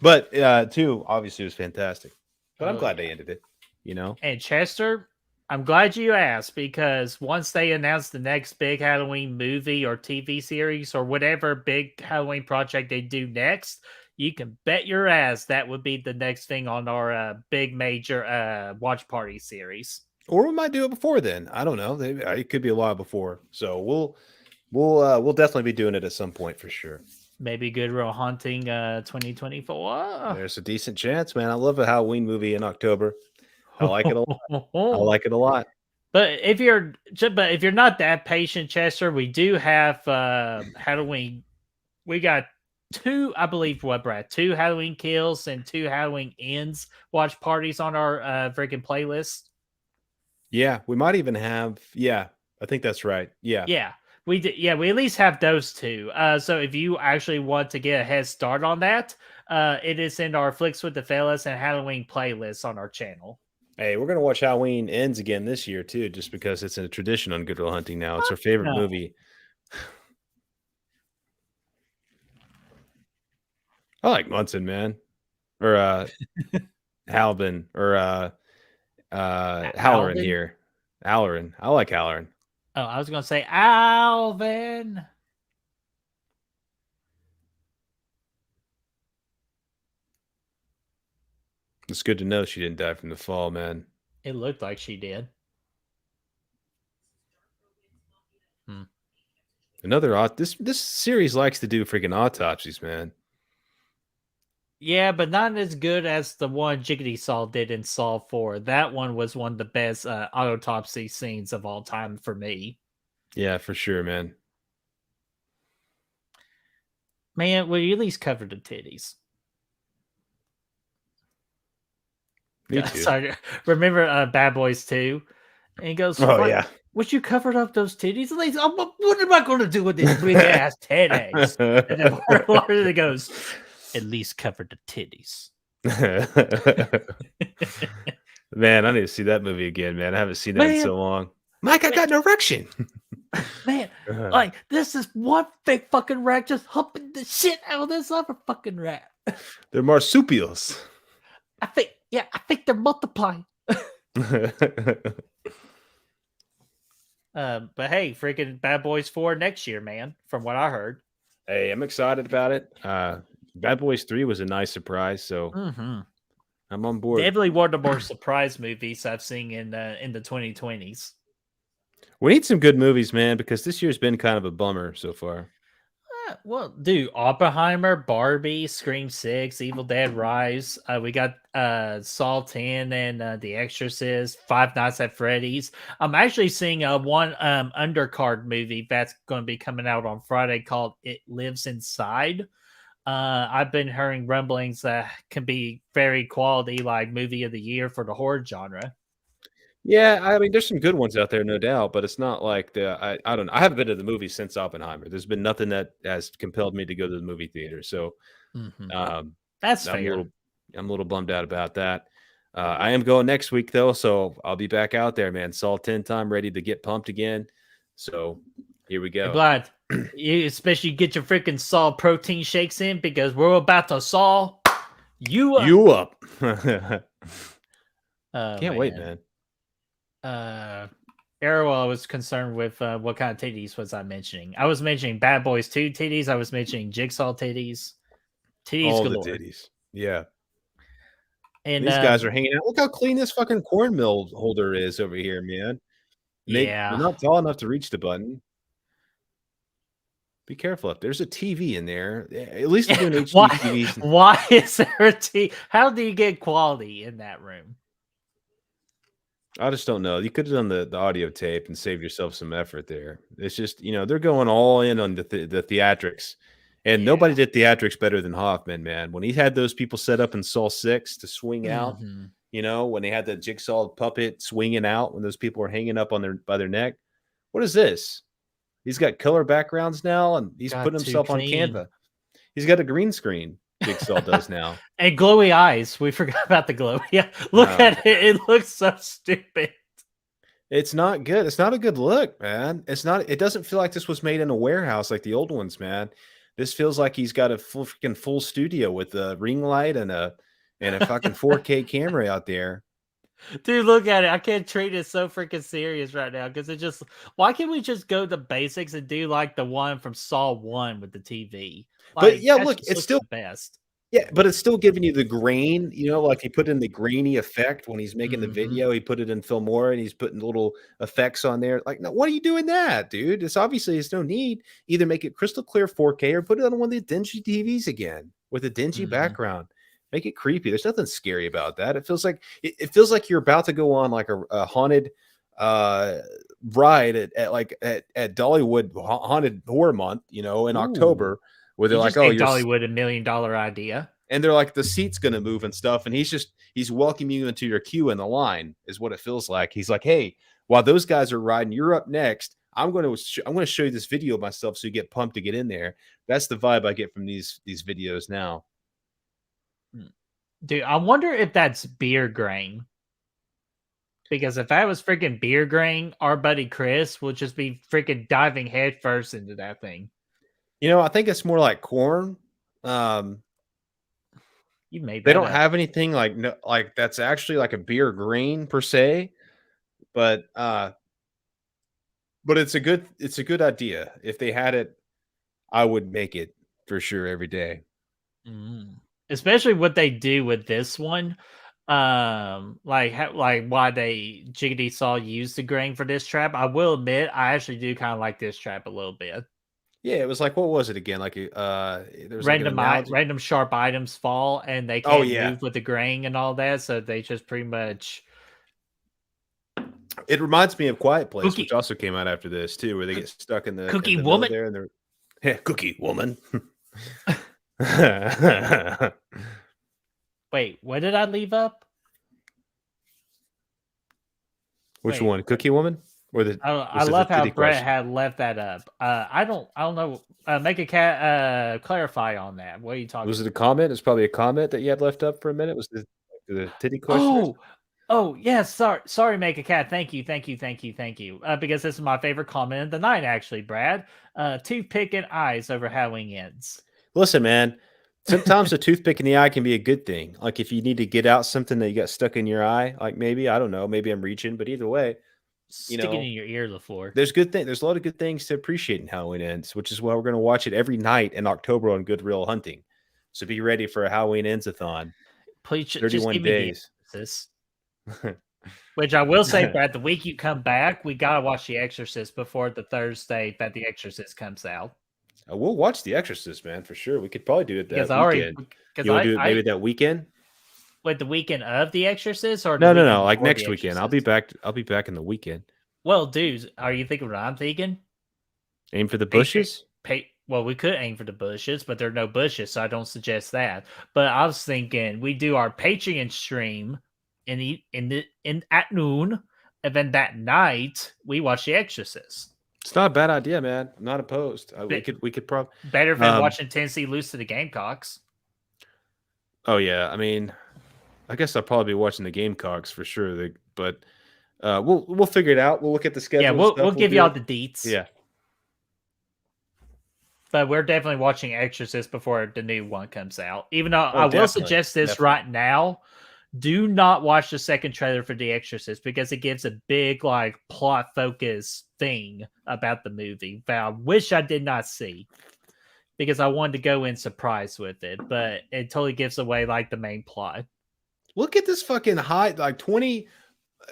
But 2 obviously was fantastic. But I'm glad they ended it, you know? And Chester, I'm glad you asked because once they announce the next big Halloween movie or TV series or whatever big Halloween project they do next, you can bet your ass that would be the next thing on our big major watch party series. Or we might do it before then. I don't know. It could be a while before. So we'll definitely be doing it at some point for sure. Maybe Good Will Hunting 2024. There's a decent chance, man. I love a Halloween movie in October. I like it a lot. I like it a lot. But if you're not that patient, Chester, we do have Halloween. We got 2, I believe, Brad? 2 Halloween Kills and 2 Halloween Ends watch parties on our freaking playlist. Yeah, we might even have. Yeah, I think that's right. Yeah. Yeah, we did. Yeah, we at least have those 2. So if you actually want to get a head start on that, it is in our Flicks with the Fellas and Halloween playlists on our channel. Hey, we're gonna watch Halloween Ends again this year too, just because it's a tradition on Good Will Hunting now. It's our favorite movie. I like Munson, man, or Halvin, or Halloran here. Halloran, I like Halloran. Oh, I was gonna say Alvin. It's good to know she didn't die from the fall, man. It looked like she did. Another this series likes to do freaking autopsies, man. Yeah, but not as good as the one Jigsaw did in Saw 4. That one was one of the best autopsy scenes of all time for me. Yeah, for sure, man. Man, will you at least cover the titties? Me too. Sorry, remember Bad Boys 2? And he goes, Oh, yeah. Would you cover up those titties? And he's, what am I going to do with these big ass titties? And then Florida goes, at least cover the titties. Man, I need to see that movie again, man. I haven't seen that in so long. Mike, I got an erection. Man, like, this is one big fucking rat just humping the shit out of this other fucking rat. They're marsupials. I think they're multiplying. But hey, freaking Bad Boys 4 next year, man, from what I heard. Hey, I'm excited about it. Bad Boys 3 was a nice surprise, so I'm on board. Definitely one of the more surprise movies I've seen in the 2020s. We need some good movies, man, because this year's been kind of a bummer so far. Well, dude, Oppenheimer, Barbie, Scream 6, Evil Dead Rise. We got Saw 10 and The Exorcist, Five Nights at Freddy's. I'm actually seeing one undercard movie that's going to be coming out on Friday called It Lives Inside. I've been hearing rumblings that can be very quality, like movie of the year for the horror genre. Yeah, I mean, there's some good ones out there, no doubt, but it's not like I don't know. I haven't been to the movie since Oppenheimer. There's been nothing that has compelled me to go to the movie theater. So That's I'm fair. I'm a little bummed out about that. I am going next week though, so I'll be back out there, man. Saw 10 time, ready to get pumped again. So here we Hey, go. Blind, you especially get your freaking Saw protein shakes in because we're about to Saw you up. You up? Oh, Can't wait, man. Arrow was concerned with what kind of titties was I mentioning. I was mentioning Bad Boys 2 titties. I was mentioning Jigsaw titties. Titties All galore. the titties. Yeah. And These guys are hanging out. Look how clean this fucking corn mill holder is over here, man. They're not tall enough to reach the button. Be careful up. There's a TV in there. At least they're doing HD TVs. Why is there a TV? How do you get quality in that room? I just don't know. You could have done the audio tape and saved yourself some effort there. It's just, they're going all in on the theatrics. And nobody did theatrics better than Hoffman, man. When he had those people set up in Saw 6 to swing out, when they had the Jigsaw puppet swinging out, when those people were hanging up by their neck. What is this? He's got color backgrounds now, and he's putting himself on Canva. He's got a green screen. Jigsaw does now. And glowy eyes. We forgot about the glow. Yeah, look at it. It looks so stupid. It's not good. It's not a good look, man. It doesn't feel like this was made in a warehouse like the old ones, man. This feels like he's got a full studio with a ring light and a fucking 4K camera out there. Dude, look at it. I can't treat it so freaking serious right now because why can't we just go to basics and do like the one from Saw 1 with the TV? But yeah, look, it's still the best. Yeah, but it's still giving you the grain, like he put in the grainy effect when he's making the video. He put it in Filmora and he's putting little effects on there. Like, no, what are you doing that, dude? There's no need. Either make it crystal clear 4K or put it on one of the dingy TVs again with a dingy background. Make it creepy. There's nothing scary about that. It feels like you're about to go on like a haunted ride at Dollywood Haunted Horror Month, in October. Where they're like, "Oh, you're Dollywood $1 million idea," and they're like, the seat's gonna move and stuff, and he's welcoming you into your queue in the line, is what it feels like. He's like, "Hey, while those guys are riding, you're up next. I'm gonna show you this video of myself, so you get pumped to get in there." That's the vibe I get from these videos now. Dude, I wonder if that's beer grain. Because if that was freaking beer grain, our buddy Chris will just be freaking diving headfirst into that thing. I think it's more like corn. You made that they don't up. have anything like that's actually like a beer grain per se, but it's a good idea. If they had it, I would make it for sure every day. Especially what they do with this one. Like why they Jiggity Saw used the grain for this trap. I will admit, I actually do kind of like this trap a little bit. Yeah, it was like, what was it again? Like there was random sharp items fall and they can't move with the grain and all that, so they just pretty much. It reminds me of Quiet Place, which also came out after this too, where they get stuck in the Cookie Woman there, and they're Cookie Woman. Wait, what did I leave up? Which one, Cookie Woman? Or I love how Brett had left that up. I don't know. Make a cat clarify on that. What are you talking? Was it a comment? It's probably a comment that you had left up for a minute. Was the titty question? Oh yes. Sorry, Make a Cat. Thank you. Because this is my favorite comment of the night, actually, Brad. Toothpick and eyes over Halloween ends. Listen, man. Sometimes a toothpick in the eye can be a good thing. Like if you need to get out something that you got stuck in your eye, like maybe, I don't know, maybe I'm reaching, but either way, Stick it in your ear before. There's a lot of good things to appreciate in Halloween Ends, which is why we're going to watch it every night in October on Good Real Hunting. So be ready for a Halloween Ends-a-thon. Please, 31 days. Which I will say, Brad, the week you come back, we gotta watch The Exorcist before the Thursday that The Exorcist comes out. We'll watch The Exorcist, man, for sure. We could probably do it that weekend. You want to do it maybe that weekend? Wait, the weekend of The Exorcist, or no, like next weekend. I'll be back in the weekend. Well, dudes, are you thinking what I'm thinking? Aim for the bushes? Well, we could aim for the bushes, but there are no bushes, so I don't suggest that. But I was thinking we do our Patreon stream at noon, and then that night we watch The Exorcist. It's not a bad idea, man. I'm not opposed. We could probably better than watching Tennessee lose to the Gamecocks. Oh yeah, I mean, I guess I'll probably be watching the Gamecocks for sure. But we'll figure it out. We'll look at the schedule. Yeah, and we'll stuff. give do y'all it. the deets. Yeah. But we're definitely watching Exorcist before the new one comes out. Even though I will definitely, suggest this definitely. right now, do not watch the second trailer for The Exorcist because it gives a big like plot focus thing about the movie that I wish I did not see because I wanted to go in surprised with it, but it totally gives away like the main plot. Look at this fucking high, like 20.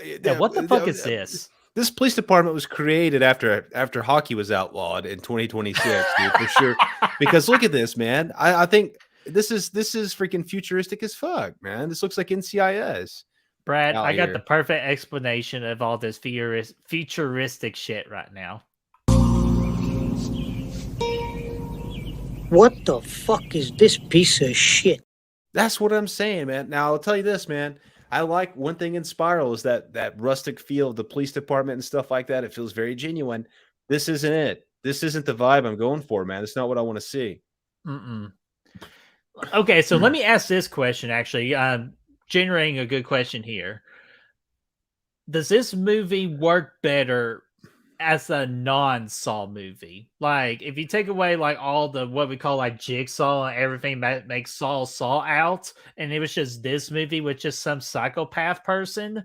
Yeah, what the fuck is this? This police department was created after hockey was outlawed in 2026, dude, for sure. Because look at this, man. I think this is freaking futuristic as fuck, man. This looks like NCIS. Brad, out I got here. the perfect explanation of all this futuristic shit right now. What the fuck is this piece of shit? That's what I'm saying, man. Now I'll tell you this, man. I like one thing in Spiral is that rustic feel of the police department and stuff like that. It feels very genuine. This isn't it. This isn't the vibe I'm going for, man. It's not what I want to see. Mm-mm. Okay, so let me ask this question. Actually, generating a good question here. Does this movie work better as a non-Saw movie? Like, if you take away like all the what we call like Jigsaw and everything that makes Saw out, and it was just this movie with just some psychopath person,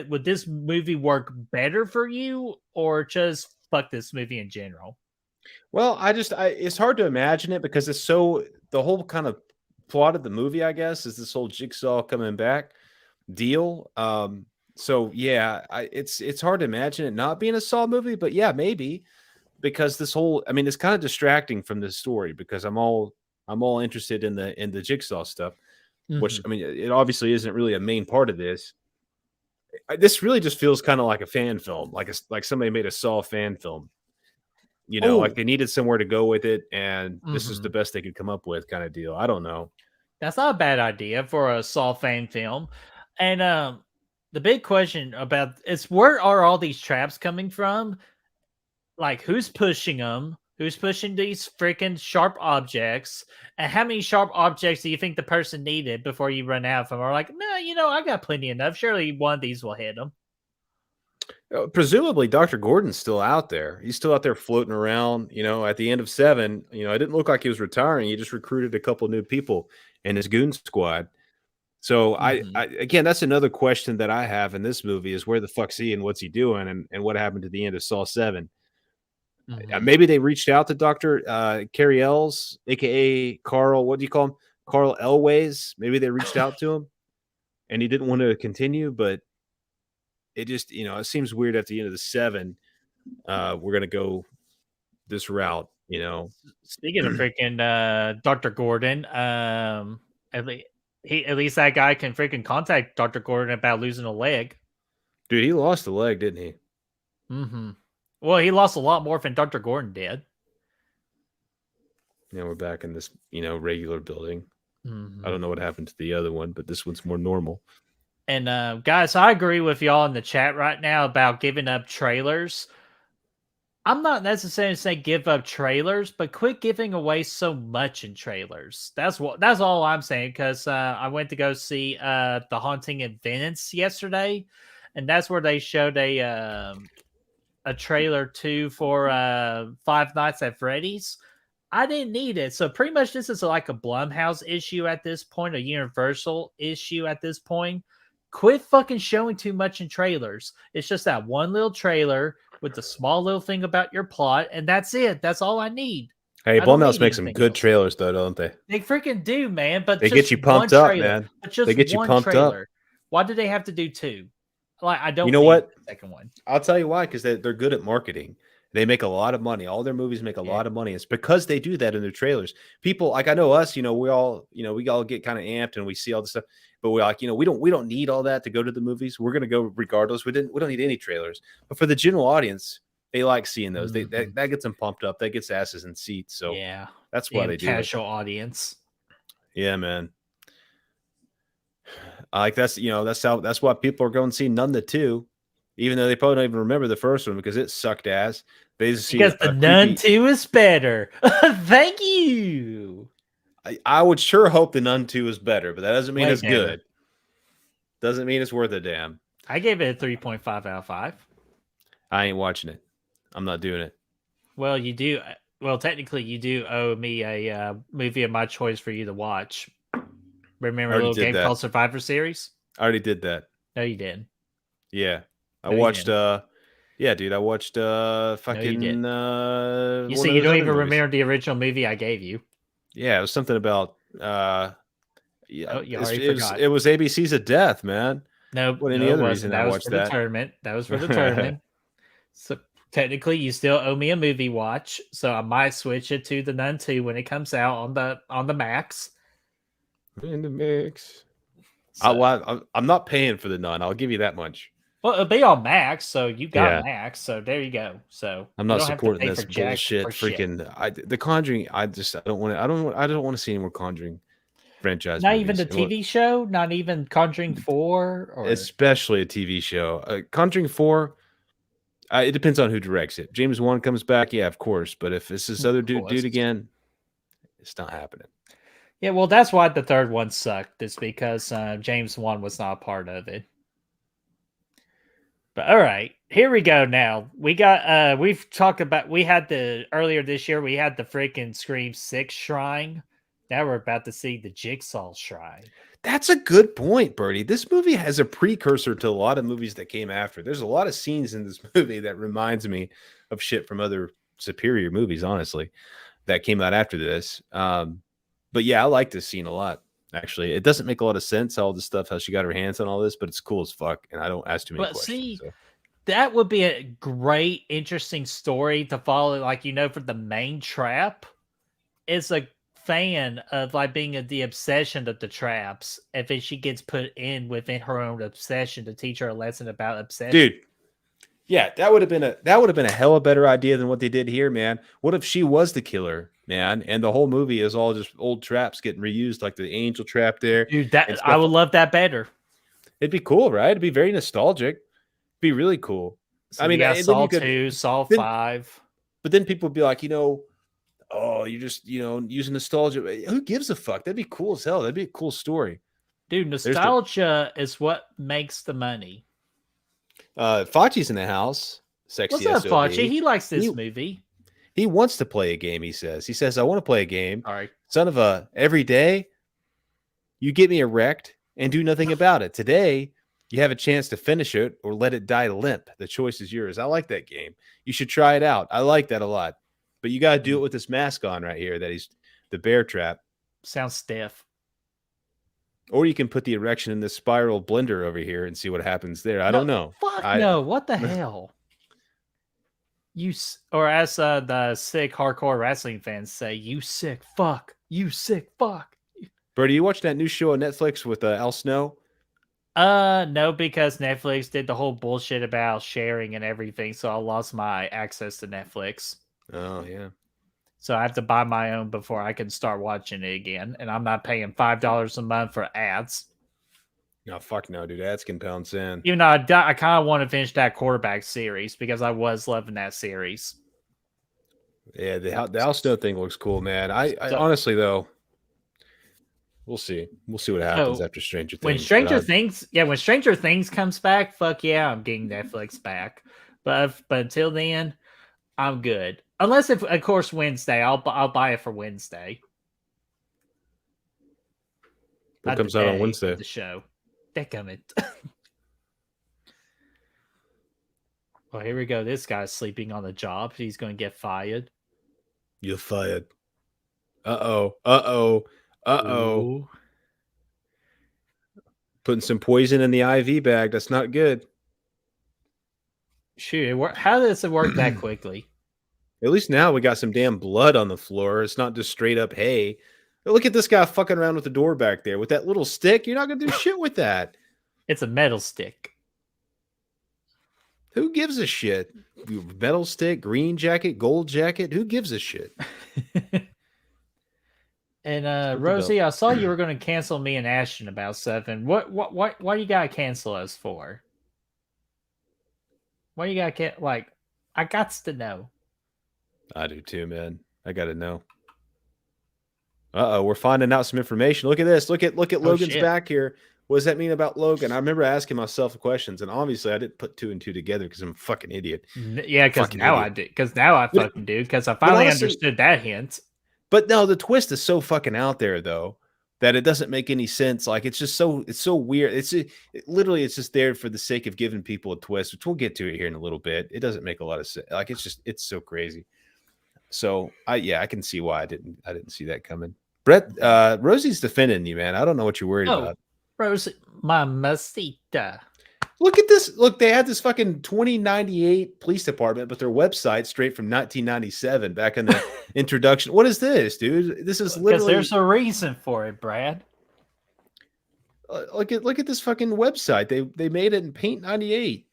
would this movie work better for you, or just fuck this movie in general? Well, it's hard to imagine it because it's so the whole kind of plot of the movie, I guess, is this whole Jigsaw coming back deal. So yeah, it's hard to imagine it not being a Saw movie, but yeah, maybe because this whole, I mean, it's kind of distracting from this story because I'm all interested in the Jigsaw stuff, which I mean, it obviously isn't really a main part of this. This really just feels kind of like a fan film, like somebody made a Saw fan film. You know, like they needed somewhere to go with it, and this is the best they could come up with, kind of deal. I don't know. That's not a bad idea for a Saw fan film. And the big question about is where are all these traps coming from? Like, who's pushing them? Who's pushing these freaking sharp objects? And how many sharp objects do you think the person needed before you run out of them? Or like, no, you know, I got plenty enough. Surely one of these will hit them. Presumably, Dr. Gordon's still out there. He's still out there floating around. You know, at the end of 7, you know, it didn't look like he was retiring. He just recruited a couple new people in his goon squad. So I again, that's another question that I have in this movie is where the fuck's he and what's he doing and what happened to the end of Saw 7. Maybe they reached out to Dr. Carrie Ells, aka Carl. What do you call him? Carl Elways. Maybe they reached out to him and he didn't want to continue, but it just, you know, it seems weird at the end of the 7. We're gonna go this route, you know. Speaking of freaking Dr. Gordon, at least that guy can freaking contact Dr. Gordon about losing a leg. Dude, he lost a leg, didn't he? Well, he lost a lot more than Dr. Gordon did. Yeah, we're back in this, you know, regular building. I don't know what happened to the other one, but this one's more normal. And guys, I agree with y'all in the chat right now about giving up trailers. I'm not necessarily saying give up trailers, but quit giving away so much in trailers. That's all I'm saying. Because I went to go see The Haunting in Venice yesterday, and that's where they showed a trailer too for Five Nights at Freddy's. I didn't need it. So pretty much this is like a Blumhouse issue at this point, a Universal issue at this point. Quit fucking showing too much in trailers. It's just that one little trailer with a small little thing about your plot, and that's it. That's all I need. Hey, Blumhouse makes some good trailers, though, don't they? They freaking do, man. But they get you pumped up, man. But just they get you pumped up. Why do they have to do 2? Like, I don't. You know what? The second one. I'll tell you why. Because they're good at marketing. They make a lot of money. All their movies make a lot of money. It's because they do that in their trailers. People, like I know us, you know, we all get kind of amped and we see all the stuff, but we're like, you know, we don't need all that to go to the movies. We're gonna go regardless. We don't need any trailers. But for the general audience, they like seeing those. That gets them pumped up. That gets asses in seats. So yeah, that's why they do. Casual audience. Yeah, man. Like that's why people are going to see Nun the 2. Even though they probably don't even remember the first one because it sucked ass. They just see because the Nun 2 is better. Thank you. I would sure hope the Nun 2 is better, but that doesn't mean it's good. Doesn't mean it's worth a damn. I gave it a 3.5 out of 5. I ain't watching it. I'm not doing it. Well, you do. Well, technically, you do owe me a movie of my choice for you to watch. Remember a Already little did game that. called Survivor Series? I already did that. No, you didn't. Yeah. I No, you watched didn't. yeah, dude, I watched fucking didn't. You one see, of you those don't other even movies. remember the original movie I gave you. Yeah, it was something about yeah, Oh, you already forgot. it was ABC's of Death, man. No, What any no, it other wasn't. reason I That was watched for that? the tournament. That was for the tournament. So technically, you still owe me a movie watch. So I might switch it to The Nun 2 when it comes out on the Max. In the mix. So, I'm not paying for the Nun. I'll give you that much. well, it'll be on Max, so you got Yeah. Max. So there you go. So I'm you not don't have to supporting pay this for jack bullshit. for shit. Freaking The Conjuring. I don't want to see any more Conjuring franchise. Not movies. even the TV show. Not even Conjuring 4, or Especially a TV show. Conjuring 4. It depends on who directs it. James Wan comes back, yeah, of course. But if it's this other dude again, it's not happening. yeah. Well, that's why the third one sucked. It's because James Wan was not a part of it. But all right, here we go. Now we got. We've talked about. We had earlier this year. We had the freaking Scream 6 shrine. Now we're about to see the Jigsaw shrine. That's a good point, Bertie. This movie has a precursor to a lot of movies that came after. There's a lot of scenes in this movie that reminds me of shit from other superior movies, honestly, that came out after this. But yeah, I like this scene a lot. Actually, it doesn't make a lot of sense, all this stuff, how she got her hands on all this, but it's cool as fuck, and I don't ask too many questions. See, so. that would be a great, interesting story to follow. Like, for the main trap is a fan of like being the obsession of the traps. If she gets put in within her own obsession to teach her a lesson about obsession, dude. Yeah, that would have been a hell of a better idea than what they did here, man. What if she was the killer, man? And the whole movie is all just old traps getting reused, like the angel trap there. Dude, I would love that better. It'd be cool, right? It'd be very nostalgic. It'd be really cool. So I mean, Saw 2, Saw 5. But then people would be like, oh, you're just, using nostalgia. Who gives a fuck? That'd be cool as hell. That'd be a cool story. Dude, nostalgia is what makes the money. Fauci's in the house. Sexy. What's up, Fauci? He likes this movie. He wants to play a game, he says. He says, I want to play a game. All right. Son of a, every day, you get me erect and do nothing about it. Today, you have a chance to finish it or let it die limp. The choice is yours. I like that game. You should try it out. I like that a lot. But you got to do it with this mask on right here that he's the bear trap. Sounds stiff. Or you can put the erection in this spiral blender over here and see what happens there. I don't know. Fuck no. What the hell? Or as the sick hardcore wrestling fans say, you sick fuck. You sick fuck. Bertie, you watch that new show on Netflix with Al Snow? No, because Netflix did the whole bullshit about sharing and everything, so I lost my access to Netflix. Oh, yeah. So I have to buy my own before I can start watching it again, and I'm not paying $5 a month for ads. No, fuck no, dude. Ads can pound sand. Even though I kind of want to finish that quarterback series because I was loving that series. Yeah, the Al Snow thing looks cool, man. I honestly, though, we'll see. We'll see what happens after Stranger Things. When Stranger Things comes back, fuck yeah, I'm getting Netflix back. But until then, I'm good. Unless, of course, Wednesday. I'll buy it for Wednesday. What comes out on Wednesday? The show. Decament. Well, here we go. This guy's sleeping on the job. He's going to get fired. You're fired. Uh-oh. Ooh. Putting some poison in the IV bag. That's not good. Shoot, how does it work that quickly? At least now we got some damn blood on the floor. It's not just straight up hay. Look at this guy fucking around with the door back there. With that little stick, you're not going to do shit with that. It's a metal stick. Who gives a shit? Metal stick, green jacket, gold jacket. Who gives a shit? And Rosie, I saw you were going to cancel me and Ashton about something. Why you gotta cancel us for? Why you gotta I got to know. I do too, man. I gotta know. We're finding out some information. Look at this. Look at Logan's back here. What does that mean about Logan? I remember asking myself questions, and obviously I didn't put two and two together because I'm a fucking idiot. Yeah, because Fucking now idiot. I do. Because now I But- fucking do. Because I finally honestly- understood that hint. But no, the twist is so fucking out there though that it doesn't make any sense. Like it's so weird. Literally it's just there for the sake of giving people a twist, which we'll get to it here in a little bit. It doesn't make a lot of sense. Like it's so crazy. So I can see why I didn't see that coming. Brett, Rosie's defending you, man. I don't know what you're worried about. Rose, mamacita. Look at this. Look, they had this fucking 2098 police department, but their website straight from 1997 back in the introduction. What is this, dude? This is Because literally there's a reason for it, Brad. look at this fucking website. They made it in Paint 98.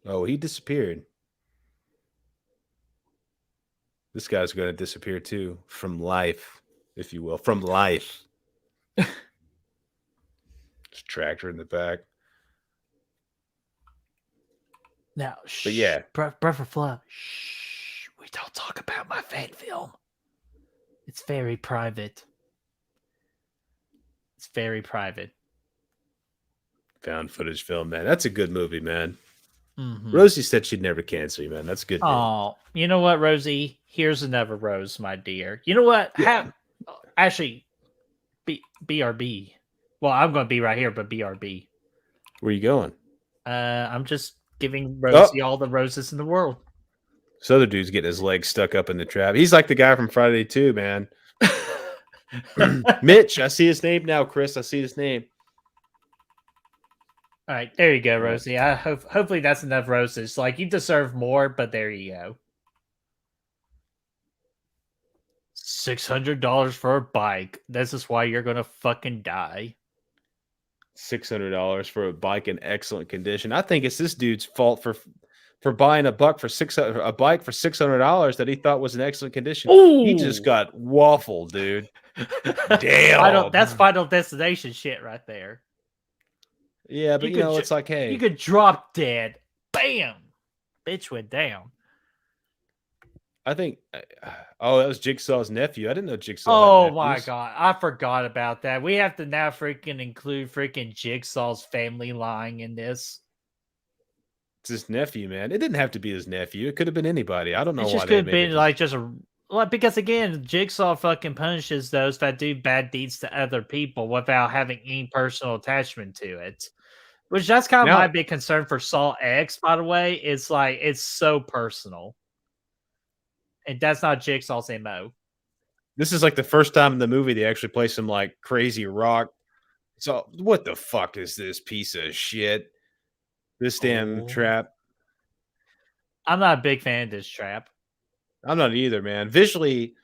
Oh, he disappeared. This guy's going to disappear too from life, if you will, from life. Tractor in the back. Now, But yeah. Brother Fluff, shh. We don't talk about my fan film. It's very private. It's very private. Found footage film, man. That's a good movie, man. Mhm. Rosie said she'd never cancel you, man. That's good. Oh, you know what, Rosie? Here's another rose, my dear. You know what? Yeah. Actually, BRB. Well, I'm going to be right here, but BRB. Where you going? I'm just giving Rosie all the roses in the world. This other dude's getting his legs stuck up in the trap. He's like the guy from Friday 2, man. Mitch, I see his name now, Chris. I see his name. All right, there you go, Right. Rosie. Hopefully that's enough roses. Like, you deserve more, but there you go. $600 for a bike. This is why you're gonna fucking die. $600 for a bike in excellent condition. I think it's this dude's fault for buying a bike for $600 that he thought was in excellent condition. He just got waffled, dude. Damn. That's Final Destination shit right there. Yeah, but You could it's like, hey, You could drop dead. Bam! Bitch went down. I think, oh, that was Jigsaw's nephew. I didn't know Jigsaw. Oh had my nephews. god, I forgot about that. We have to now freaking include freaking Jigsaw's family line in this. It's his nephew, man. It didn't have to be his nephew. It could have been anybody. I don't know It why just they could have made been it. like just a because again, Jigsaw fucking punishes those that do bad deeds to other people without having any personal attachment to it. Which that's kind of Now- my big concern for Saw X, by the way. It's like it's so personal. And that's not Jigsaw's MO. This is like the first time in the movie they actually play some like crazy rock. So what the fuck is this piece of shit? This damn Oh. trap. I'm not a big fan of this trap. I'm not either, man. Visually,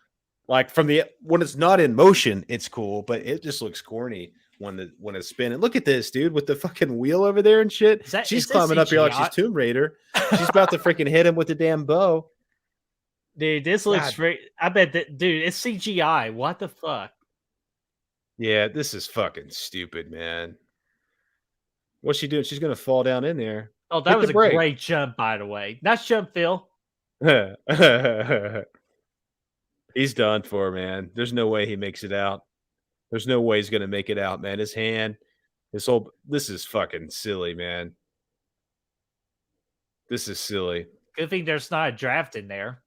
like when it's not in motion, it's cool, but it just looks corny when it's spinning. Look at this, dude, with the fucking wheel over there and shit. She's Is that climbing up here like CGI? she's Tomb Raider. She's about to freaking hit him with the damn bow. Dude, this looks God. great. I bet that, dude, it's CGI. What the fuck? Yeah, this is fucking stupid, man. What's she doing? She's gonna fall down in there. Oh, that Hit was the a brake. great jump, by the way. Nice jump, Phil. He's done for, man. There's no way he makes it out. There's no way he's gonna make it out, man. His hand, this is fucking silly, man. This is silly. Good thing there's not a draft in there.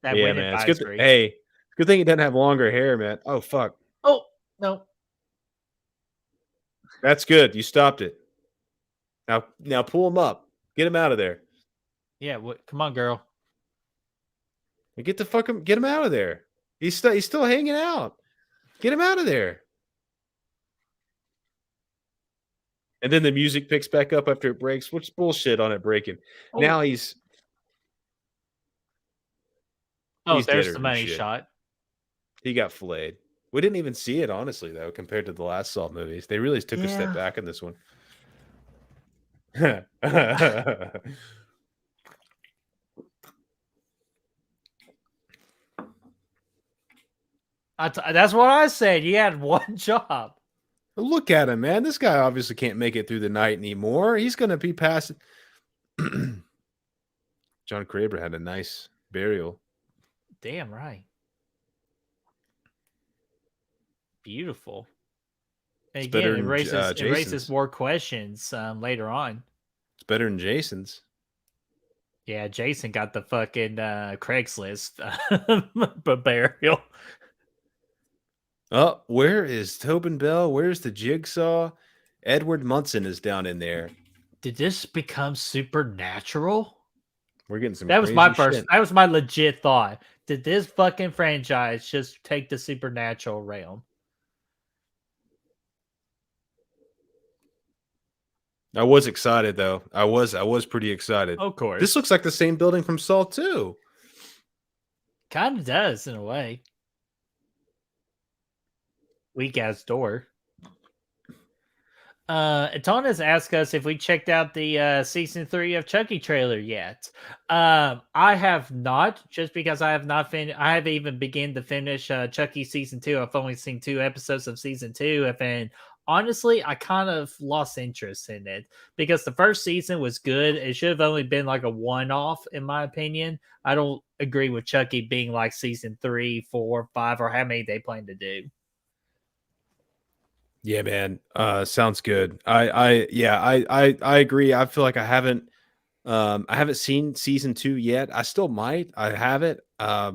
That Yeah, win man. It's good. advisory. Hey, good thing he doesn't have longer hair, man. Oh fuck, Oh, no. that's good. You stopped it. Now pull him up. Get him out of there. Yeah, what? Come on, girl. And get him out of there. He's still hanging out. Get him out of there. And then the music picks back up after it breaks. What's bullshit on it breaking? Oh. Now he's Oh, he's there's deader the than money shit. shot. He got filleted. We didn't even see it, honestly, though, compared to the last Saw movies. They really took a Yeah. step back in this one. That's what I said. You had one job. Look at him, man. This guy obviously can't make it through the night anymore. He's going to be passing. John Kramer had a nice burial. Damn right. Beautiful. And It's better again, than it raises Jason's. more questions later on. It's better than Jason's. Yeah, Jason got the fucking Craigslist burial. Oh, where is Tobin Bell? Where's the Jigsaw? Edward Munson is down in there. Did this become supernatural? We're getting some That was crazy my first. shit. That was my legit thought. Did this fucking franchise just take the supernatural realm? I was excited though. I was pretty excited. Of course, This looks like the same building from Saw 2. kind of does in a way. Weak ass door. Atona's asked us if we checked out the season 3 of Chucky trailer yet. I have not, just because I have not finished. I haven't even begun to finish Chucky season 2. I've only seen 2 episodes of season 2, and honestly, I kind of lost interest in it because the first season was good. It should have only been like a one-off, in my opinion. I don't agree with Chucky being like season 3, 4, 5, or how many they plan to do. Yeah, man. Sounds good. I agree. I feel like I haven't seen season 2 yet. I still might. I have it. I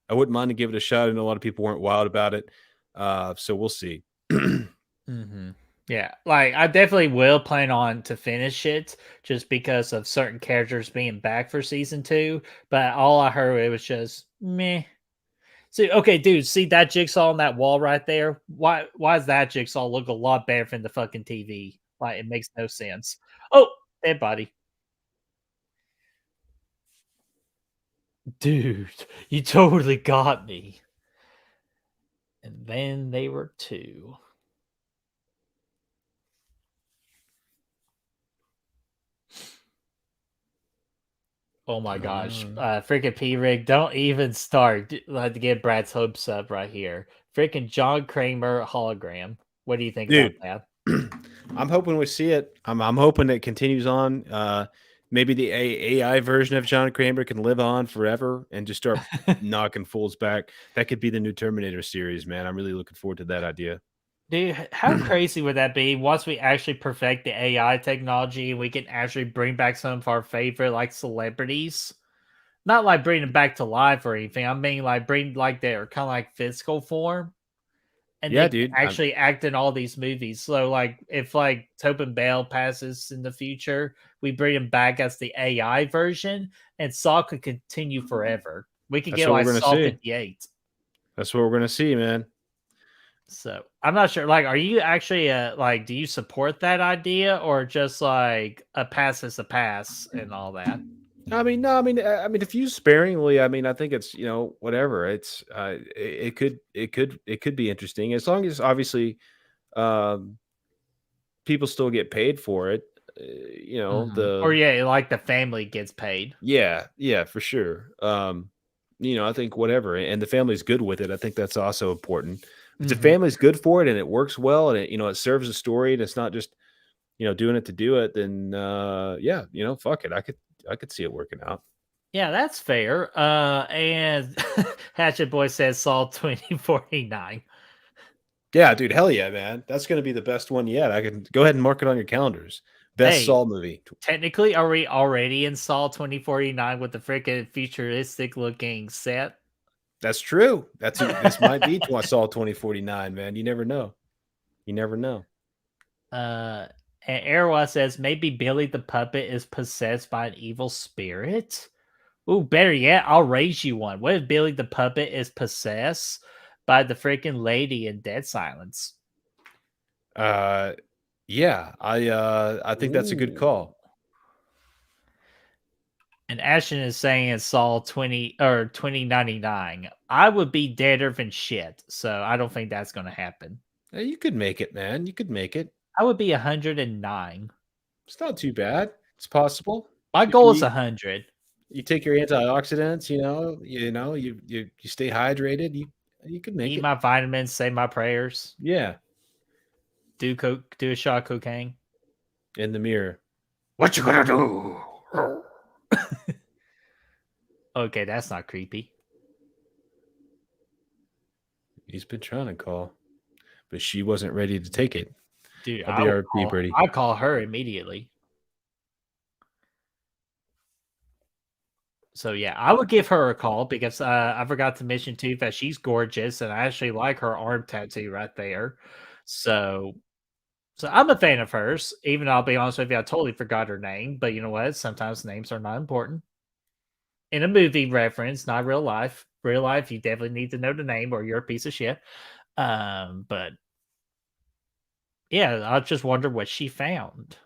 wouldn't mind to give it a shot. I know a lot of people weren't wild about it. So we'll see. Mm-hmm. Yeah, like I definitely will plan on to finish it just because of certain characters being back for season 2. But all I heard it was just meh. See, okay, dude, see that Jigsaw on that wall right there? Why does that Jigsaw look a lot better from the fucking TV? Like it makes no sense. Oh, dead body. Dude, you totally got me. And then they were 2. Oh my gosh. Freaking P-Rig, don't even start. Let to get Brad's hopes up right here. Freaking John Kramer hologram. What do you think Dude. about that? I'm hoping we see it. I'm hoping it continues on. Maybe the AI version of John Kramer can live on forever and just start knocking fools back. That could be the new Terminator series, man. I'm really looking forward to that idea. Dude, how crazy would that be once we actually perfect the AI technology and we can actually bring back some of our favorite like celebrities? Not like bring them back to life or anything. I mean like bring like their kind of like physical form. And Yeah, they dude. can actually act in all these movies. So like if like Tobin Bale passes in the future, we bring him back as the AI version and Saw could continue forever. We could That's get what like we're gonna Saw see. 58. That's what we're gonna see, man. So I'm not sure. Like, are you actually like, do you support that idea or just like a pass is a pass and all that? I mean, no, I mean, if used sparingly, I mean, I think it's whatever. It's it could be interesting as long as obviously um, people still get paid for it. Or yeah, like the family gets paid. Yeah, for sure. I think whatever, and the family's good with it. I think that's also important. If the family's good for it and it works well and it serves a story and it's not just doing it to do it, then yeah, fuck it. I could see it working out. Yeah, that's fair. And Hatchet Boy says Saw 2049. Yeah, dude, hell yeah, man. That's gonna be the best one yet. I can go ahead and mark it on your calendars. Best Hey, Saw movie. Technically, are we already in Saw 2049 with the freaking futuristic looking set? That's true. This might be Saw 2049, man. You never know. You never know. And Erwa says maybe Billy the puppet is possessed by an evil spirit. Ooh, better yet, I'll raise you one. What if Billy the puppet is possessed by the freaking lady in Dead Silence? Yeah, I think that's a good call. And Ashton is saying it's Saw 2099. I would be deader than shit, so I don't think that's gonna happen. You could make it, man. You could make it. I would be 109. It's not too bad. It's possible. My goal is 100. You take your antioxidants, you stay hydrated. You could make Eat it. my vitamins, say my prayers. Yeah. Do a shot of cocaine. In the mirror. What you gonna do? Okay, that's not creepy. He's been trying to call, but she wasn't ready to take it. Dude, I'll be RP, Brady. I'll call her immediately. So yeah, I would give her a call because I forgot to mention too that she's gorgeous and I actually like her arm tattoo right there. So I'm a fan of hers, even though I'll be honest with you, I totally forgot her name. But you know what? Sometimes names are not important. In a movie reference, not real life. Real life, you definitely need to know the name or you're a piece of shit. But yeah, I just wonder what she found.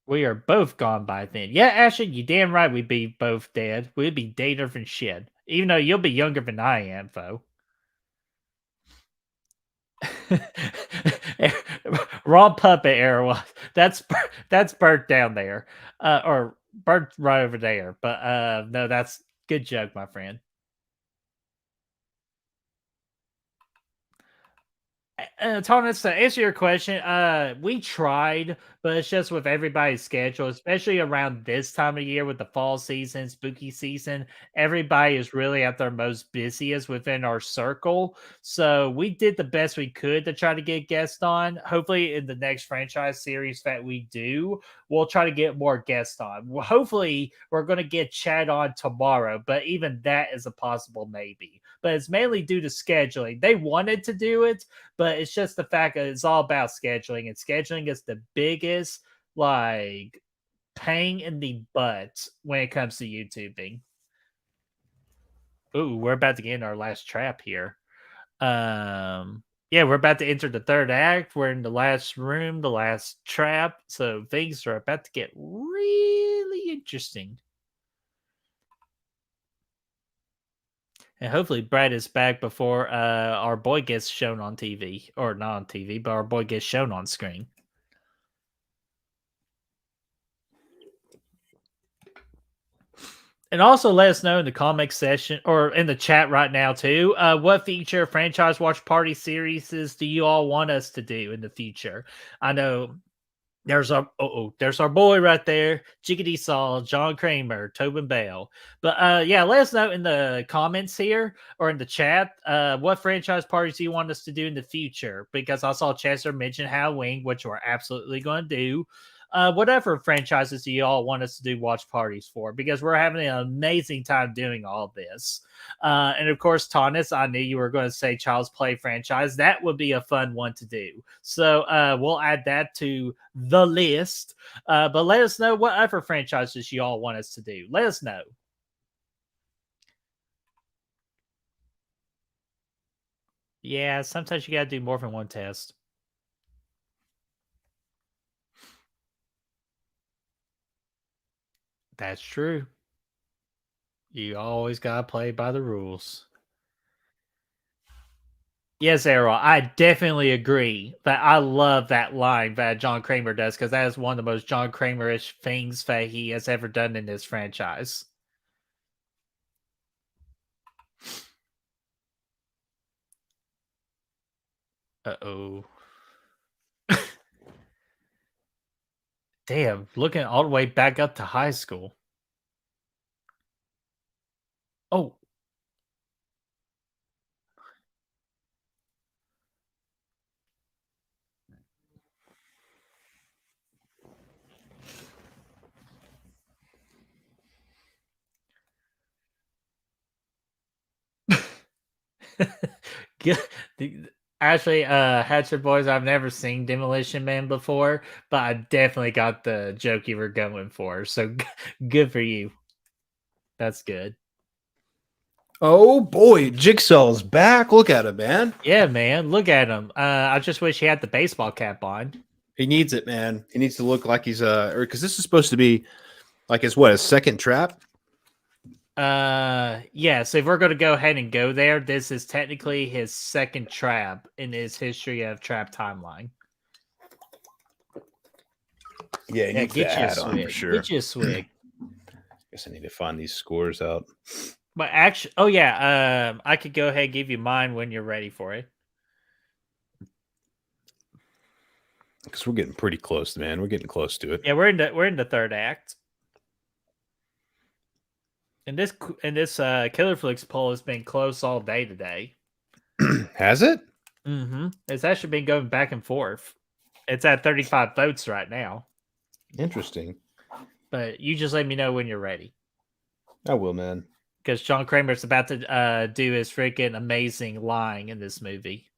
We are both gone by then. Yeah, Ashley, you damn right we'd be both dead. We'd be deader than shit. Even though you'll be younger than I am, though. Raw puppet era. That's burnt down there. Or burnt right over there. But no, that's good joke, my friend. Thomas, to answer your question, we tried, but it's just with everybody's schedule, especially around this time of year with the fall season, spooky season. Everybody is really at their most busiest within our circle. So we did the best we could to try to get guests on. Hopefully, in the next franchise series that we do, we'll try to get more guests on. Well, hopefully, we're going to get Chad on tomorrow, but even that is a possible maybe. But it's mainly due to scheduling. They wanted to do it, but it's just the fact that it's all about scheduling, and scheduling is the biggest like pain in the butt when it comes to YouTubing. Ooh, we're about to get in our last trap here. Yeah, we're about to enter the third act. We're in the last room, the last trap. So things are about to get really interesting. And hopefully Brad is back before our boy gets shown on TV. Or not on TV, but our boy gets shown on screen. And also let us know in the comment section or in the chat right now too. What feature franchise watch party series do you all want us to do in the future? I know there's our boy right there, Jigsaw, John Kramer, Tobin Bell. But yeah, let us know in the comments here or in the chat what franchise parties do you want us to do in the future? Because I saw Chester mention Halloween, which we're absolutely going to do. Whatever franchises do you all want us to do watch parties for? Because we're having an amazing time doing all this. And of course, Thomas, I knew you were going to say Child's Play franchise. That would be a fun one to do. So we'll add that to the list. But let us know what other franchises you all want us to do. Let us know. Yeah, sometimes you got to do more than one test. That's true. You always got to play by the rules. Yes, Errol, I definitely agree that I love that line that John Kramer does because that is one of the most John Kramer-ish things that he has ever done in this franchise. Uh-oh. Damn, looking all the way back up to high school. Oh. Actually, Hatchet Boys, I've never seen Demolition Man before, but I definitely got the joke you were going for. So good for you. That's good. Oh boy, Jigsaw's back. Look at him, man. Yeah, man. Look at him. I just wish he had the baseball cap on. He needs it, man. He needs to look like he's or because this is supposed to be like his second trap. Yeah, so if we're going to go ahead and go there, this is technically his second trap in his history of trap timeline. Yeah, get you a swig. for sure. Get you a swig. Guess I need to find these scores out. But actually, oh yeah, I could go ahead and give you mine when you're ready for it. Because we're getting pretty close, man. We're getting close to it. Yeah, we're in the third act. And this Killer Flicks poll has been close all day today. Has it? Mm-hmm. It's actually been going back and forth. It's at 35 votes right now. Interesting. But you just let me know when you're ready. I will, man. Because John Kramer's about to do his freaking amazing line in this movie.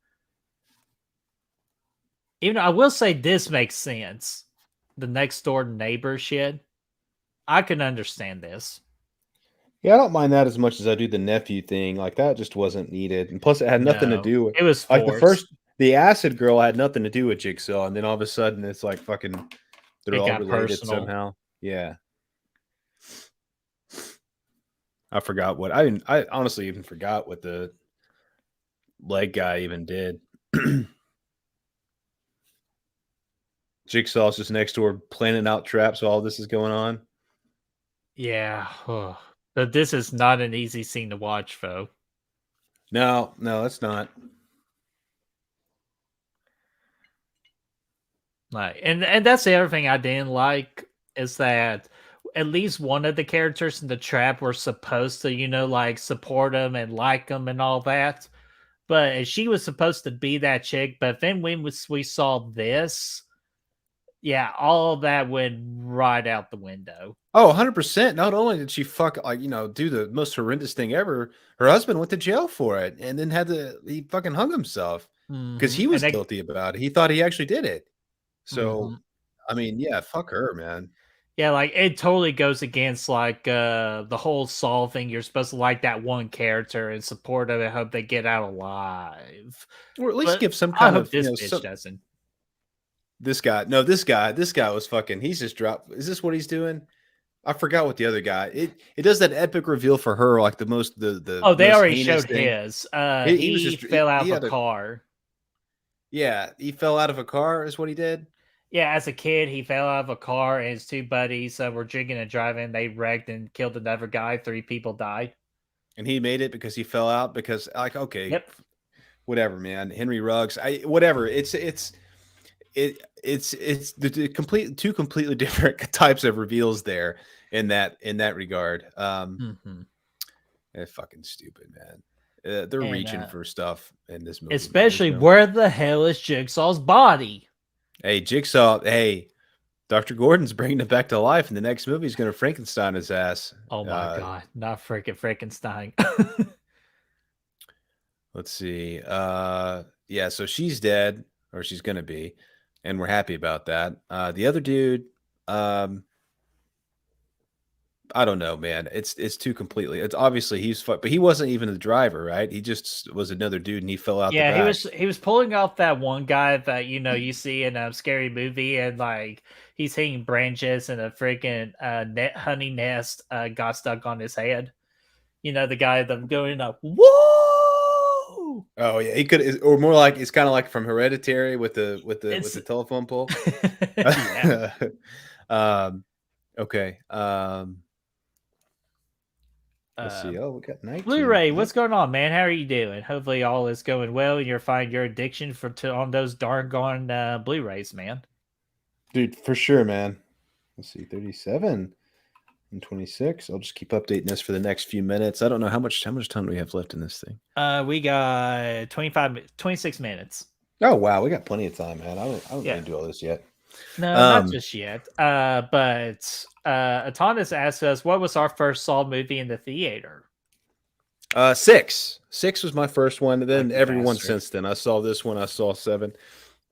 Even though I will say this makes sense. The next door neighbor shit. I can understand this. Yeah, I don't mind that as much as I do the nephew thing. Like that just wasn't needed, and plus it had nothing to No, do with it was like forced. the acid girl had nothing to do with Jigsaw, and then all of a sudden it's like fucking they're It all got related personal. somehow. Yeah, I forgot what I honestly even forgot what the leg guy even did. Jigsaw's just next door planning out traps while all this is going on. Yeah. But this is not an easy scene to watch, though. No, that's not. Like, and that's the other thing I didn't like is that at least one of the characters in the trap were supposed to, like support him and like him and all that. But she was supposed to be that chick. But then when we saw this, yeah, all of that went right out the window. Oh, 100%. Not only did she fuck, do the most horrendous thing ever, her husband went to jail for it and then he fucking hung himself because he was guilty about it. He thought he actually did it. So, I mean, yeah, fuck her, man. Yeah, like it totally goes against like the whole Saul thing. You're supposed to like that one character and support them and hope they get out alive. Or at least But give some I kind hope of, this bitch doesn't. This guy was fucking, he's just dropped. Is this what he's doing? I forgot what the other guy. It does that epic reveal for her, like the they most already showed thing. his. He was just fell out of a car. Yeah, he fell out of a car is what he did. Yeah, as a kid, he fell out of a car and his two buddies were drinking and driving. They wrecked and killed another guy. 3 people died. And he made it because he fell out because okay. Yep. Whatever, man. Henry Ruggs. Whatever. It's the two completely different types of reveals there in that regard. It's fucking stupid, man. They're reaching for stuff in this movie. Especially where the hell is Jigsaw's body? Hey, Jigsaw. Hey, Dr. Gordon's bringing it back to life, and the next movie is going to Frankenstein his ass. Oh my god, not freaking Frankenstein. Let's see. Yeah, so she's dead, or she's going to be, and we're happy about that. The other dude, I don't know, man. It's too completely. It's obviously he's but he wasn't even the driver, right? He just was another dude, and he fell out. Yeah, he was pulling off that one guy that you see in a scary movie, and like he's hitting branches, and a freaking honey nest got stuck on his head. The guy that going up, whoa! Oh yeah, he could, or more like it's kind of like from Hereditary with the telephone pole. Yeah. Okay. Let's see. Oh, we got 19. Blu-ray, what's going on, man? How are you doing? Hopefully all is going well and you're finding your addiction on those darn gone Blu-rays, man. Dude, for sure, man. Let's see, 37 and 26. I'll just keep updating this for the next few minutes. I don't know how much time do we have left in this thing. We got 26 minutes. Oh wow, we got plenty of time, man. I don't need to do all this yet. No, not just yet. But Atanas asked us, what was our first Saw movie in the theater? 6. 6 was my first one, and then everyone bastard. since then. I saw this one, I saw 7.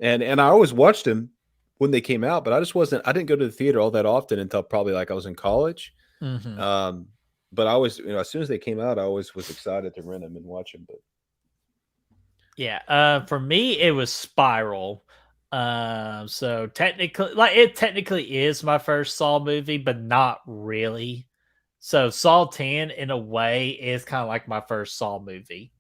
And I always watched them when they came out, but I didn't go to the theater all that often until probably like I was in college. Mm-hmm. But I always, as soon as they came out, I always was excited to rent them and watch them. But yeah, for me, it was Spiral. So it technically is my first Saw movie, but not really. So Saw 10 in a way is kind of like my first Saw movie.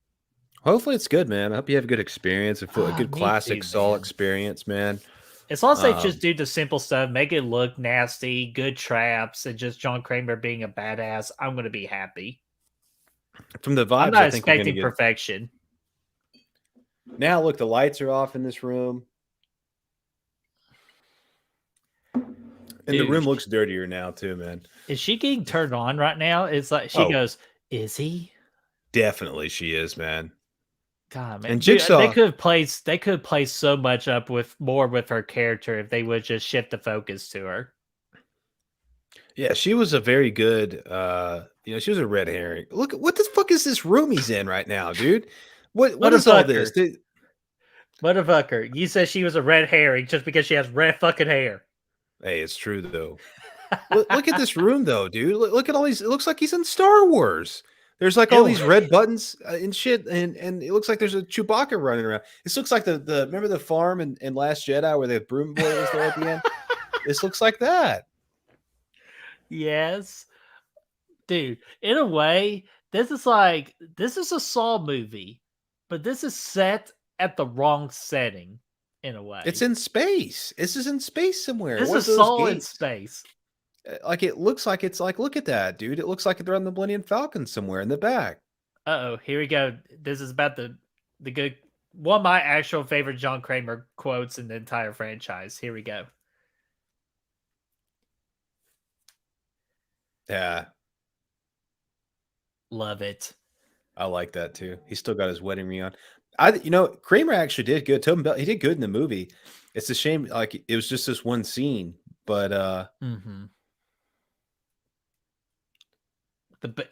Hopefully it's good, man. I hope you have a good experience, a good classic Saw experience, man. As long as they just do the simple stuff, make it look nasty, good traps, and just John Kramer being a badass, I'm going to be happy. From the vibes, I'm not expecting perfection. Now, look, the lights are off in this room. And the room Dude. looks dirtier now too, man. Is she getting turned on right now? It's like she Oh. goes, "Is he?" Definitely she is, man. God, man. And Dude, Jigsaw, they could play so much up with more with her character if they would just shift the focus to her. yeah, she was a very good she was a red herring. Look, what the fuck is this room he's in right now, dude? What is all this? Motherfucker, you said she was a red herring just because she has red fucking hair. Hey, it's true though. Look at this room though, dude. Look at all these. It looks like he's in Star Wars. There's like all Ew. these red buttons and shit, and it looks like there's a Chewbacca running around. This looks like the remember the farm in Last Jedi where the broom boy was there at the end. This looks like that. Yes. Dude, in a way, this is a Saw movie, but this is set at the wrong setting in a way. It's in space. This is in space somewhere. This What is are those Saw in gates? space. Like it looks like it's like look at that, dude. It looks like they're on the Millennium Falcon somewhere in the back. Uh-oh, here we go. This is about the good one of my actual favorite John Kramer quotes in the entire franchise. Here we go. Yeah, Love it. I like that too. He's still got his wedding ring on. Kramer actually did good. Tobin Bell, he did good in the movie. It's a shame, like it was just this one scene, but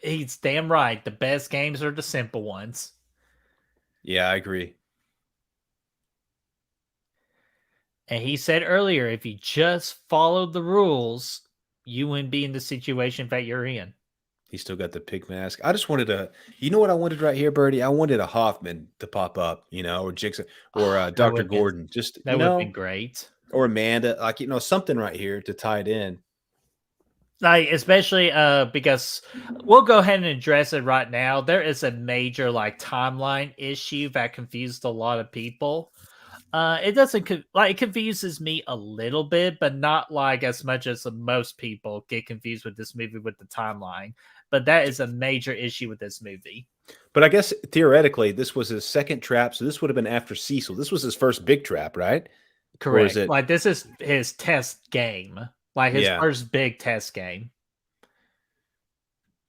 He's damn right. The best games are the simple ones. yeah, I agree. And he said earlier, if you just followed the rules, you wouldn't be in the situation that you're in. He still got the pig mask. I just wanted you know what I wanted right here, Birdie? I wanted a Hoffman to pop up, or Jigsaw, or Dr. Gordon. That would have been great. Or Amanda, like something right here to tie it in. Like, especially because we'll go ahead and address it right now. There is a major timeline issue that confused a lot of people. It doesn't it confuses me a little bit, but not as much as most people get confused with this movie with the timeline. But that is a major issue with this movie. But I guess theoretically, this was his second trap, so this would have been after Cecil. This was his first big trap, right? Correct. This is his test game, his first big test game.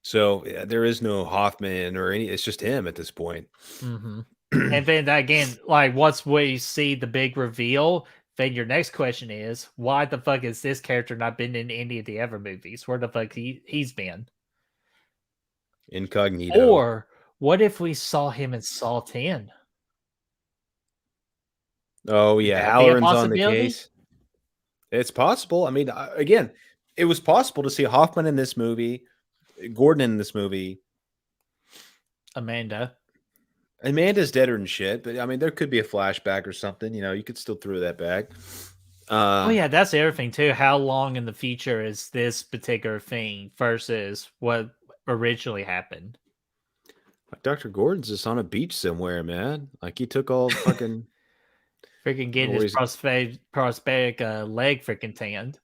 So there is no Hoffman or any. It's just him at this point. Mm-hmm. And then again, once we see the big reveal, then your next question is, why the fuck is this character not been in any of the other movies? Where the fuck he's been? Incognito. Or what if we saw him in Saw 10? Oh yeah, Halloran's on the case. It's possible. I mean, again, it was possible to see Hoffman in this movie, Gordon in this movie, Amanda's deader than shit, but I mean, there could be a flashback or something. You could still throw that back. Oh yeah, that's the other thing too. How long in the future is this particular thing versus what originally happened? Like Dr. Gordon's just on a beach somewhere, man. Like he took all fucking freaking getting his prosthetic leg freaking tanned.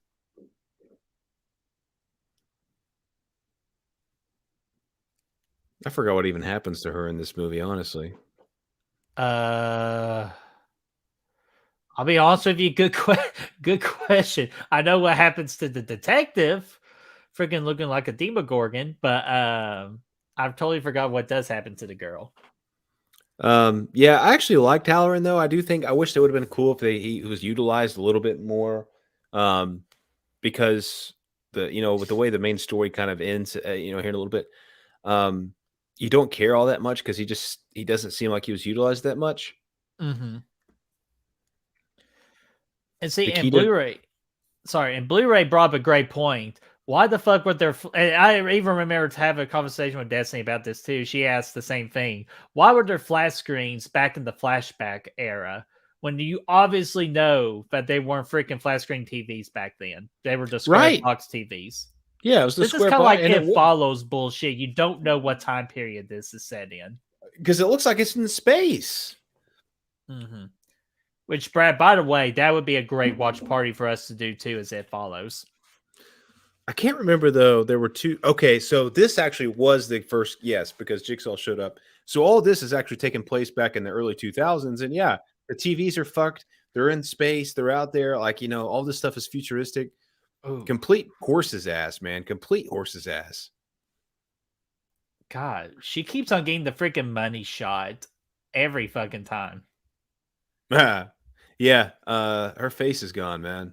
I forgot what even happens to her in this movie, honestly. I'll be honest with you. Good question. I know what happens to the detective, freaking looking like a Demogorgon, but I've totally forgot what does happen to the girl. Yeah, I actually liked Halloran though. I wish it would have been cool if he was utilized a little bit more, because with the way the main story kind of ends, here in a little bit, you don't care all that much because he doesn't seem like he was utilized that much. Mm-hmm. And see, and Blu-ray brought up a great point. Why the fuck would there? And I even remember to have a conversation with Destiny about this too. She asked the same thing. Why were there flash screens back in the flashback era when you obviously know that they weren't freaking flat screen TVs back then? They were just square box TVs. Yeah, it was the this square is kind of box. like It Follows bullshit. You don't know what time period this is set in because it looks like it's in space. Mm-hmm. Which, Brad, by the way, that would be a great watch party for us to do too. As It Follows. I can't remember though. There were two. Okay, so this actually was the first. Yes, because Jigsaw showed up. So all this is actually taking place back in the early 2000s, and yeah, the TVs are fucked. They're in space. They're out there. All this stuff is futuristic. Ooh, Complete horse's ass, man. Complete horse's ass. God, she keeps on getting the freaking money shot every fucking time. Yeah, her face is gone, man.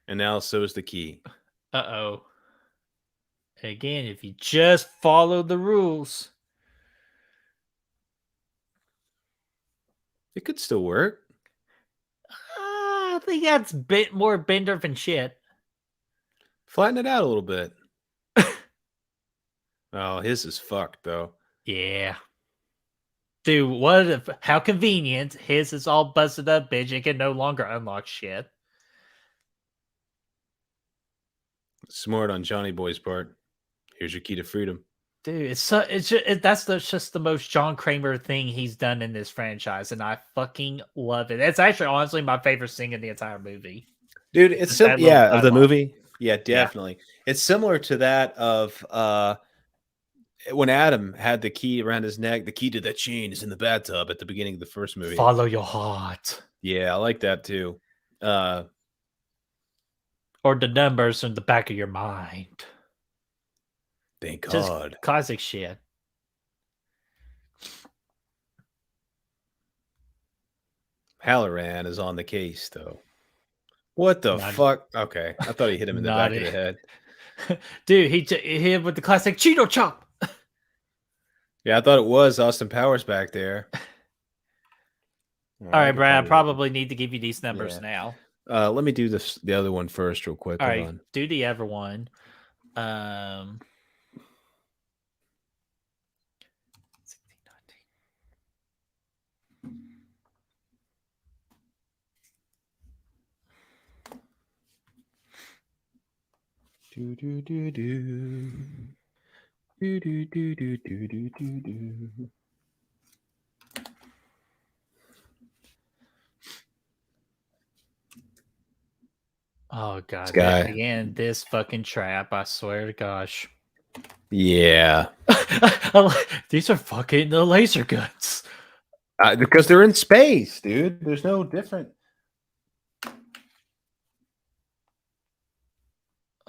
And now so is the key. Uh-oh. Again, if you just follow the rules. It could still work. I think that's a bit more bender than shit. Flatten it out a little bit. Oh, his is fucked though. Yeah. Dude, how convenient. His is all busted up, bitch. It can no longer unlock shit. Smart on Johnny Boy's part. Here's your key to freedom. Dude, that's just the most John Kramer thing he's done in this franchise, and I fucking love it. It's actually honestly my favorite scene in the entire movie. Dude, it's Just that little of the dialogue. movie. Yeah, definitely. It's similar to that of when Adam had the key around his neck. The key to that chain is in the bathtub at the beginning of the first movie. Follow your heart. Yeah, I like that too. Or the numbers in the back of your mind. Thank Just God. classic shit. Halloran is on the case though. What the Not- fuck? Okay, I thought he hit him in the back of the head. Dude, he hit him with the classic Cheeto chop. Yeah, I thought it was Austin Powers back there. All right, Brad, I probably need to give you these numbers Yeah. now. Let me do the other one first, real quick. All Hold right, on. do the other one. 16, 19. Do do do do. Do do do do do do do do. Oh god, This guy. again, this fucking trap! I swear to gosh. Yeah, These are fucking the laser guns. because they're in space, dude. There's no different.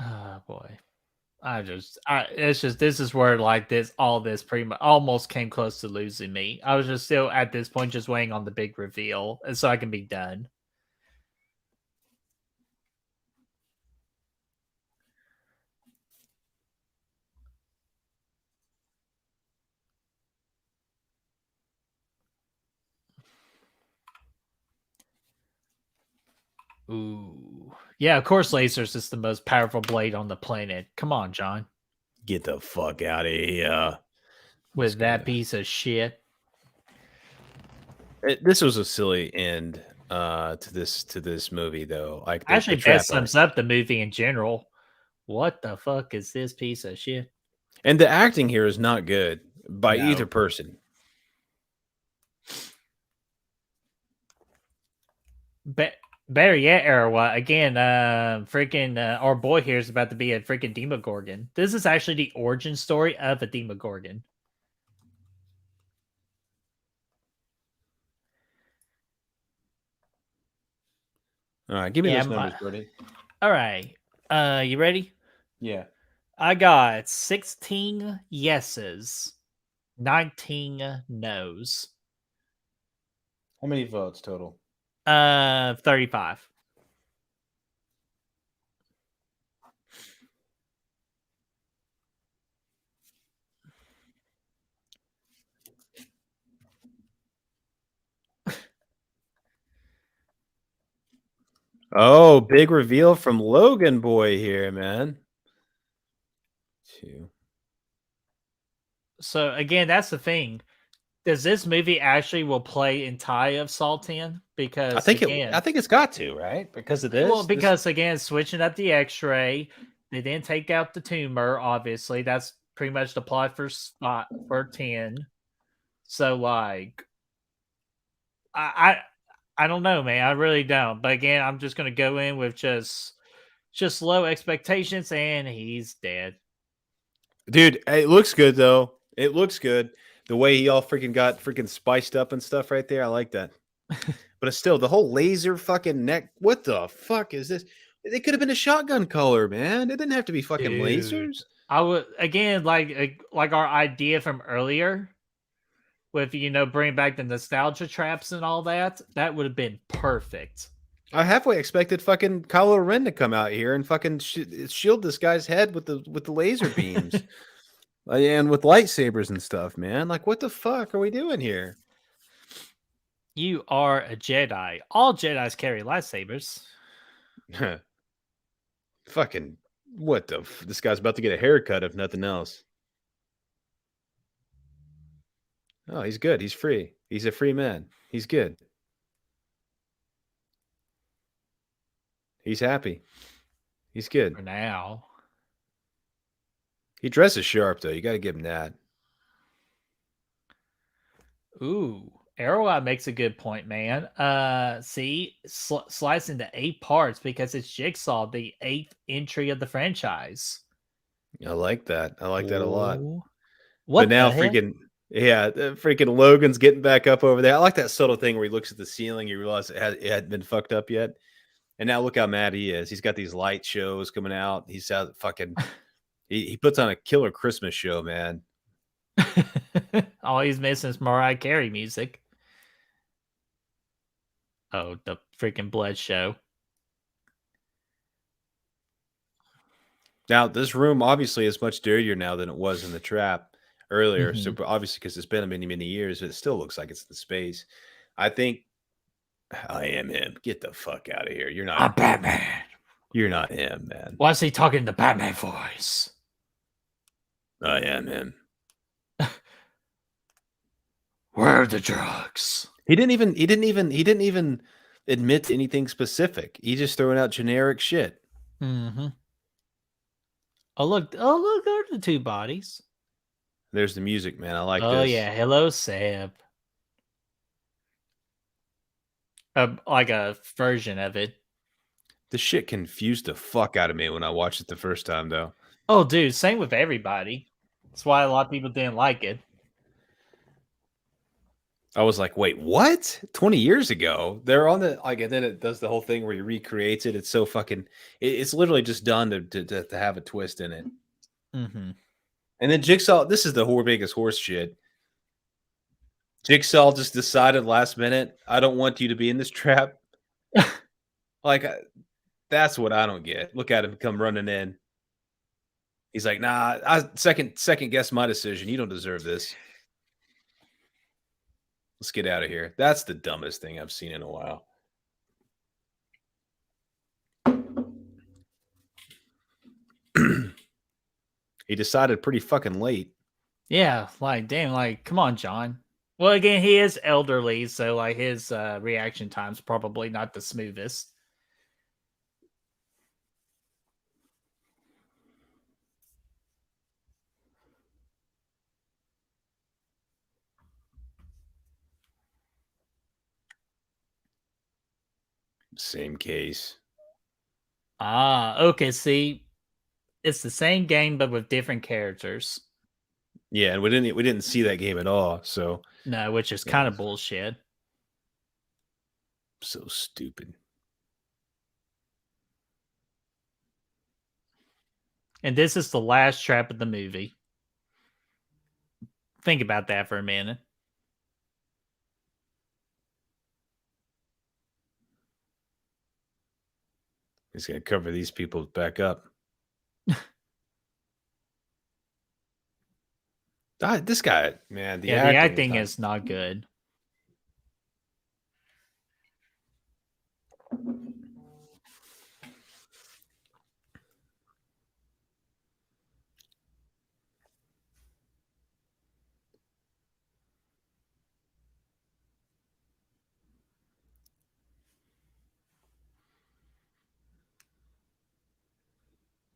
Oh boy, it's just this is where like all this pretty much almost came close to losing me. I was just still at this point just waiting on the big reveal, and so I can be done. Ooh. Yeah, of course lasers is the most powerful blade on the planet. Come on, John. Get the fuck out of here. With that piece of shit. This was a silly end to this movie, though. Like Actually, best sums up the movie in general. What the fuck is this piece of shit? And the acting here is not good by No. either person. Better yet, Arawa, again, freaking our boy here is about to be a freaking Demogorgon. This is actually the origin story of a Demogorgon. All right, give me Yeah, those numbers, Brody. All right. You ready? Yeah. I got 16 yeses, 19 no's. How many votes total? 35. Oh, big reveal from Logan Boy here, man. 2. So again, that's the thing. Does this movie actually will play in tie of Saw 10? Because I think it's got to, right? Because of this. Well, because again, switching up the X-ray, they didn't take out the tumor. Obviously, that's pretty much the plot for 10. So, like, I don't know, man. I really don't. But again, I'm just gonna go in with just low expectations, and he's dead. Dude, it looks good though. It looks good. The way he all got spiced up and stuff right there. I like that. But it's still the whole laser fucking neck. What the fuck is this? They could have been a shotgun color, man. It didn't have to be fucking Dude. lasers. I would again like our idea from earlier with bringing back the nostalgia traps and all that. That would have been perfect. I halfway expected fucking Kylo Ren to come out here and fucking shield this guy's head with the laser beams. And with lightsabers and stuff, man. Like, what the fuck are we doing here? You are a Jedi. All Jedis carry lightsabers. Fucking, what the? This guy's about to get a haircut, if nothing else. Oh, he's good. He's free. He's a free man. He's good. He's happy. He's good. For now. He dresses sharp, though. You got to give him that. Ooh, Arroweye makes a good point, man. See, slice into 8 parts because it's Jigsaw, the 8th entry of the franchise. I like that. I like that a lot. Ooh. What But now, the heck? freaking Logan's getting back up over there. I like that subtle thing where he looks at the ceiling, you realize it hadn't been fucked up yet. And now look how mad he is. He's got these light shows coming out. He's out fucking. He puts on a killer Christmas show, man. All he's missing is Mariah Carey music. Oh, the freaking blood show. Now, this room obviously is much dirtier now than it was in the trap earlier. So obviously, because it's been many, many years, it still looks like it's the space. I think I am him. Get the fuck out of here. You're not. I'm Batman. You're not him, man. Why is he talking the Batman voice? I am him. Where are the drugs? He didn't even admit to anything specific. He just throwing out generic shit. Mm-hmm. Oh look, there are the 2 bodies. There's the music, man. I like this. Oh yeah, hello Seb. Like a version of it. This shit confused the fuck out of me when I watched it the first time, though. Oh, dude, same with everybody. That's why a lot of people didn't like it. I was like, wait, what? 20 years ago? They're on the, like, and then it does the whole thing where he recreates it. It's so fucking, it's literally just done to have a twist in it. Mm-hmm. And then Jigsaw, this is the biggest horse shit. Jigsaw just decided last minute, I don't want you to be in this trap. Like, that's what I don't get. Look at him come running in. He's like, nah, I second guess my decision. You don't deserve this. Let's get out of here. That's the dumbest thing I've seen in a while. He decided pretty fucking late. Yeah, like damn, like come on, John. Well, again, he is elderly, so like his reaction time's probably not the smoothest. Same case. Ah, okay. See, it's the same game but with different characters. Yeah, and we didn't see that game at all. So No, which is kind of bullshit. So stupid. And this is the last trap of the movie. Think about that for a minute. He's gonna cover these people back up. This guy, man, the acting is not good.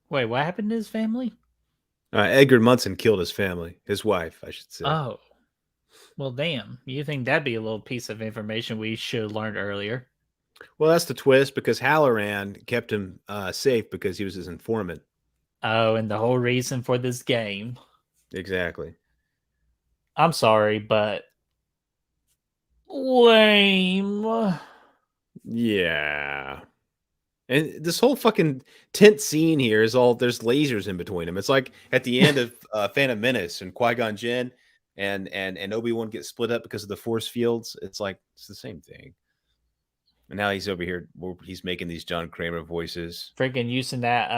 Wait, what happened to his family? Edgar Munson killed his family, his wife, I should say. Oh, well, damn. You think that'd be a little piece of information we should have learned earlier? Well, that's the twist because Halloran kept him safe because he was his informant. Oh, and the whole reason for this game. Exactly. I'm sorry, but lame. Yeah. And this whole fucking tent scene here is all there's lasers in between them. It's like at the end of Phantom Menace and Qui-Gon Jinn and Obi-Wan get split up because of the force fields. It's like it's the same thing. And now he's over here. He's making these John Kramer voices. Freaking using that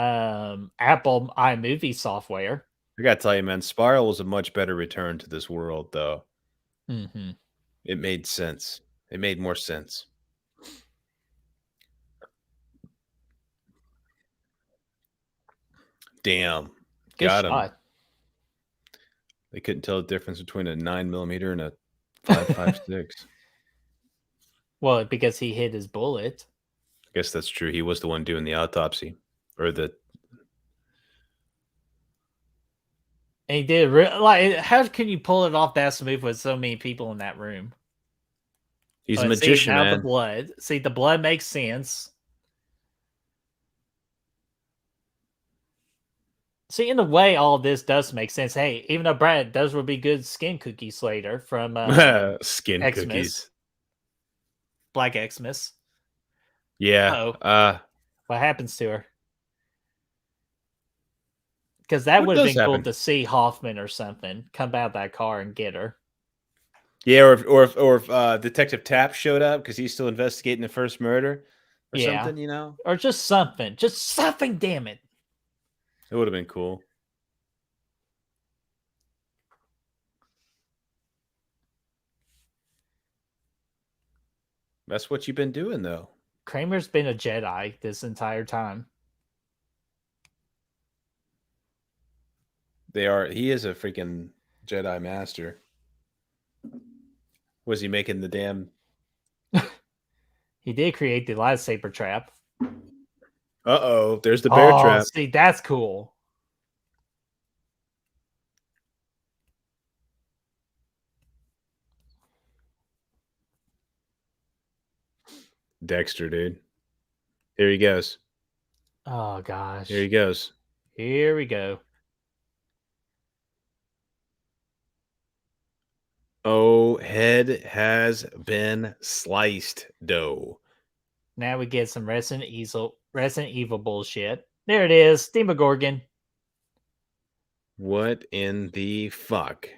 Apple iMovie software. I gotta tell you, man, Spiral was a much better return to this world, though. Mm-hmm. It made sense. It made more sense. Damn. Good Got him. shot. They couldn't tell the difference between a 9mm and a 5.56. Well, because he hit his bullet. I guess that's true. He was the one doing the autopsy, or the. And he did like. How can you pull it off that smooth with so many people in that room? He's a magician, now man. the blood. See, the blood makes sense. See, in a way, all of this does make sense. Hey, even though Brad, those would be good skin cookies later from Skin Xmas. cookies. Black Xmas. Yeah. What happens to her? Because that would have been cool to see Hoffman or something come out of that car and get her. Yeah, or if Detective Tapp showed up because he's still investigating the first murder or something, you know? Or just something. Just something, damn it. It would have been cool. That's what you've been doing, though. Kramer's been a Jedi this entire time. He is a freaking Jedi master. Was he making the damn... He did create the lightsaber trap. Uh-oh, there's the bear trap. See, that's cool. Dexter, dude. Here he goes. Oh, gosh. Here he goes. Here we go. Oh, head has been sliced, dough. Now we get some Resident Evil bullshit. There it is, Demogorgon. What in the fuck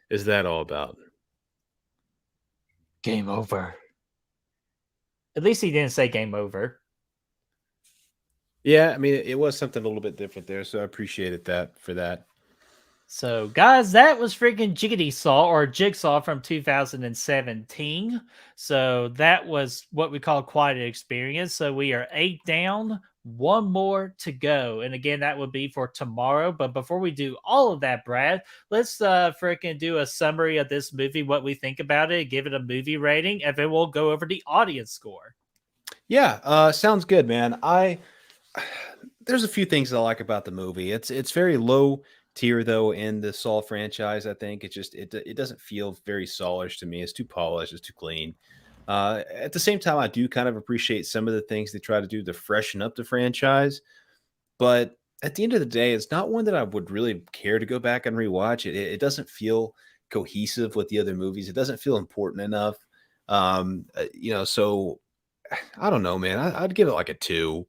is that all about? Game over. At least he didn't say game over. Yeah, I mean, it was something a little bit different there, so I appreciated that for that. So, guys, that was freaking Jigsaw from 2017. So that was what we call quite an experience. So we are 8 down, 1 more to go. And again, that would be for tomorrow. But before we do all of that, Brad, let's freaking do a summary of this movie, what we think about it, give it a movie rating, and then we'll go over the audience score. Yeah, sounds good, man. There's a few things I like about the movie. It's very low tier though in the Saw franchise. I think it doesn't feel very Saw-ish to me. It's too polished, it's too clean. At the same time, I do kind of appreciate some of the things they try to do to freshen up the franchise, but at the end of the day, it's not one that I would really care to go back and rewatch. It doesn't feel cohesive with the other movies. It doesn't feel important enough. So I don't know, man. I'd give it like a 2.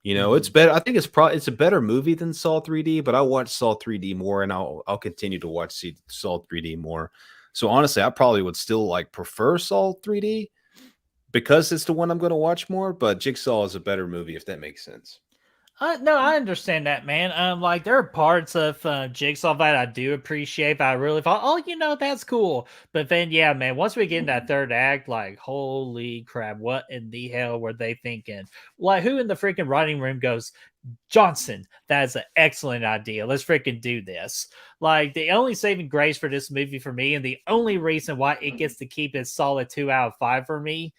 It's better. I think it's a better movie than Saw 3D, but I watch Saw 3D more, and I'll continue to watch Saw 3D more. So honestly, I probably would still prefer Saw 3D because it's the one I'm going to watch more. But Jigsaw is a better movie, if that makes sense. No, I understand that, man. There are parts of Jigsaw that I do appreciate, but I really thought, that's cool. But then, yeah, man, once we get in that third act, holy crap, what in the hell were they thinking? Who in the freaking writing room goes, Johnson, that is an excellent idea. Let's freaking do this. The only saving grace for this movie for me, and the only reason why it gets to keep its solid 2 out of 5 for me,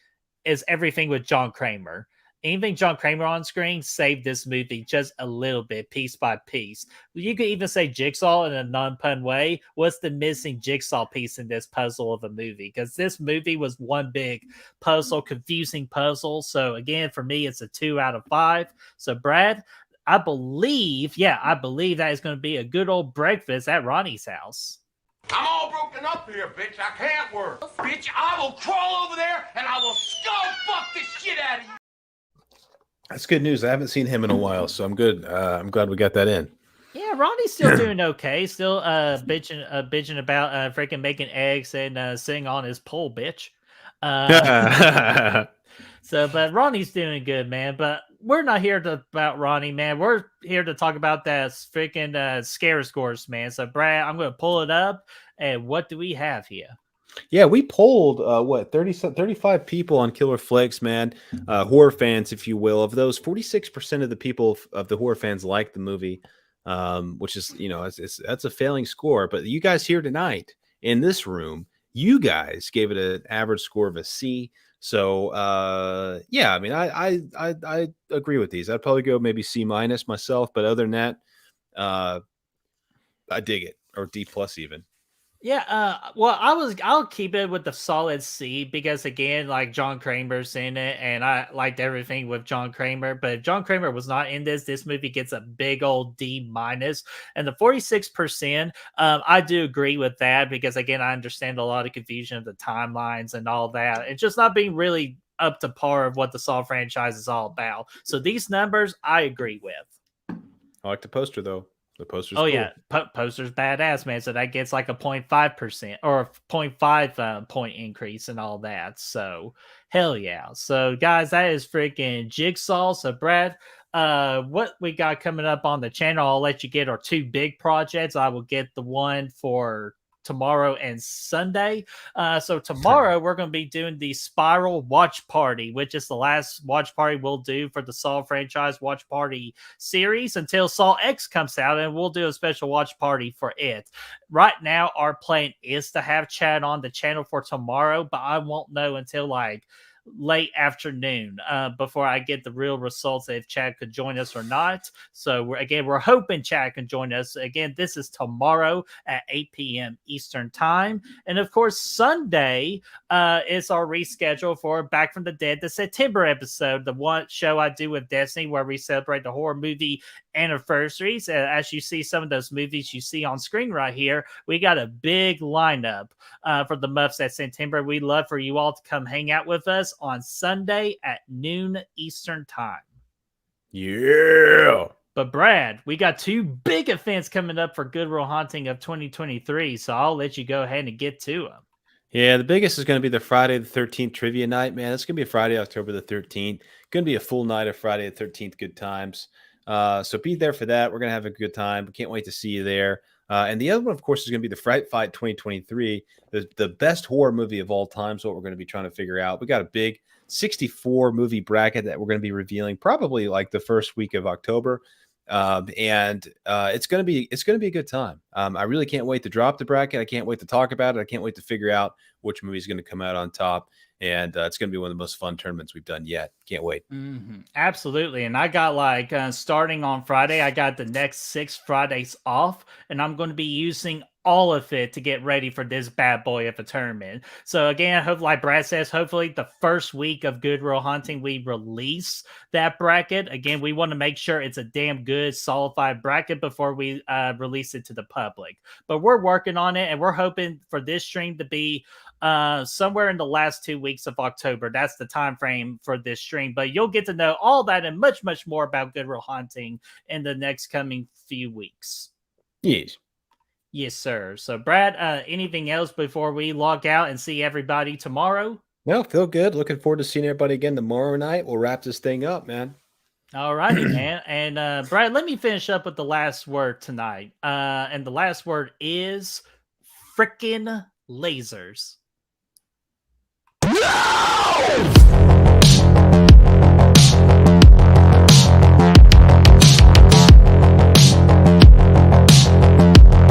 is everything with John Kramer. Anything John Kramer on screen saved this movie just a little bit, piece by piece. You could even say Jigsaw in a non-pun way. What's the missing jigsaw piece in this puzzle of a movie? Because this movie was one big puzzle, confusing puzzle. So again, for me, it's a 2 out of 5. So Brad, I believe that is going to be a good old breakfast at Ronnie's house. I'm all broken up here, bitch. I can't work. Bitch, I will crawl over there and I will skull fuck the shit out of you. That's good news. I haven't seen him in a while, so I'm good. I'm glad we got that in. Yeah, Ronnie's still doing okay. Still bitching about freaking making eggs and sitting on his pole, bitch. But Ronnie's doing good, man. But we're not here about Ronnie, man. We're here to talk about that freaking scare scores, man. So Brad, I'm going to pull it up. And what do we have here? Yeah, we polled 35 people on Killer Flicks, man, horror fans, if you will. Of those, 46% of the people of the horror fans like the movie, which is, that's a failing score. But you guys here tonight in this room, you guys gave it an average score of a C. So yeah, I mean, I agree with these. I'd probably go maybe C- myself, but other than that, I dig it, or D+ even. Yeah, well, I'll keep it with the solid C because again, like John Kramer's in it, and I liked everything with John Kramer. But if John Kramer was not in this movie gets a big old D-. And the 46%, I do agree with that because again, I understand a lot of confusion of the timelines and all that. It's just not being really up to par of what the Saw franchise is all about. So these numbers, I agree with. I like the poster though. The poster's oh cool. yeah, poster's badass, man. So that gets like a 0.5% or 0.5 point increase and all that. So hell yeah. So guys, that is freaking Jigsaw. So Brad, what we got coming up on the channel, I'll let you get our two big projects. I will get the one for tomorrow and Sunday. So tomorrow we're going to be doing the Spiral Watch Party, which is the last watch party we'll do for the Saw franchise watch party series until Saw X comes out, and we'll do a special watch party for it. Right now, our plan is to have Chad on the channel for tomorrow, but I won't know until like late afternoon before I get the real results if Chad could join us or not. So we're hoping Chad can join us. Again, this is tomorrow at 8 p.m. Eastern time. And of course, Sunday is our reschedule for Back from the Dead, the September episode, the one show I do with Destiny where we celebrate the horror movie anniversaries. As you see some of those movies you see on screen right here, we got a big lineup for the months at September. We'd love for you all to come hang out with us on Sunday at noon Eastern time. Yeah. But Brad, we got two big events coming up for Good Will Haunting of 2023, so I'll let you go ahead and get to them. Yeah, the biggest is going to be the Friday the 13th trivia night, man. It's going to be Friday, October the 13th. Going to be a full night of Friday the 13th good times. So be there for that. We're going to have a good time. We can't wait to see you there. And the other one, of course, is going to be the Fright Fight 2023, the best horror movie of all time. So what we're going to be trying to figure out. We got a big 64 movie bracket that we're going to be revealing probably like the first week of October. And it's going to be a good time. I really can't wait to drop the bracket. I can't wait to talk about it. I can't wait to figure out which movie is going to come out on top. And it's going to be one of the most fun tournaments we've done yet. Can't wait. Mm-hmm. Absolutely. And I got like starting on Friday, I got the next 6 Fridays off, and I'm going to be using all of it to get ready for this bad boy of a tournament. So again, hope like Brad says, hopefully the first week of Good Will Hunting, we release that bracket. Again, we want to make sure it's a damn good solidified bracket before we release it to the public. But we're working on it, and we're hoping for this stream to be somewhere in the last 2 weeks of October. That's the time frame for this stream, but you'll get to know all that and much more about Good Will Hunting in the next coming few weeks. Yes, sir. So Brad, anything else before we log out and see everybody tomorrow? No, feel good. Looking forward to seeing everybody again tomorrow night. We'll wrap this thing up, man. All righty, man. And Brad, let me finish up with the last word tonight. And the last word is frickin' lasers. No!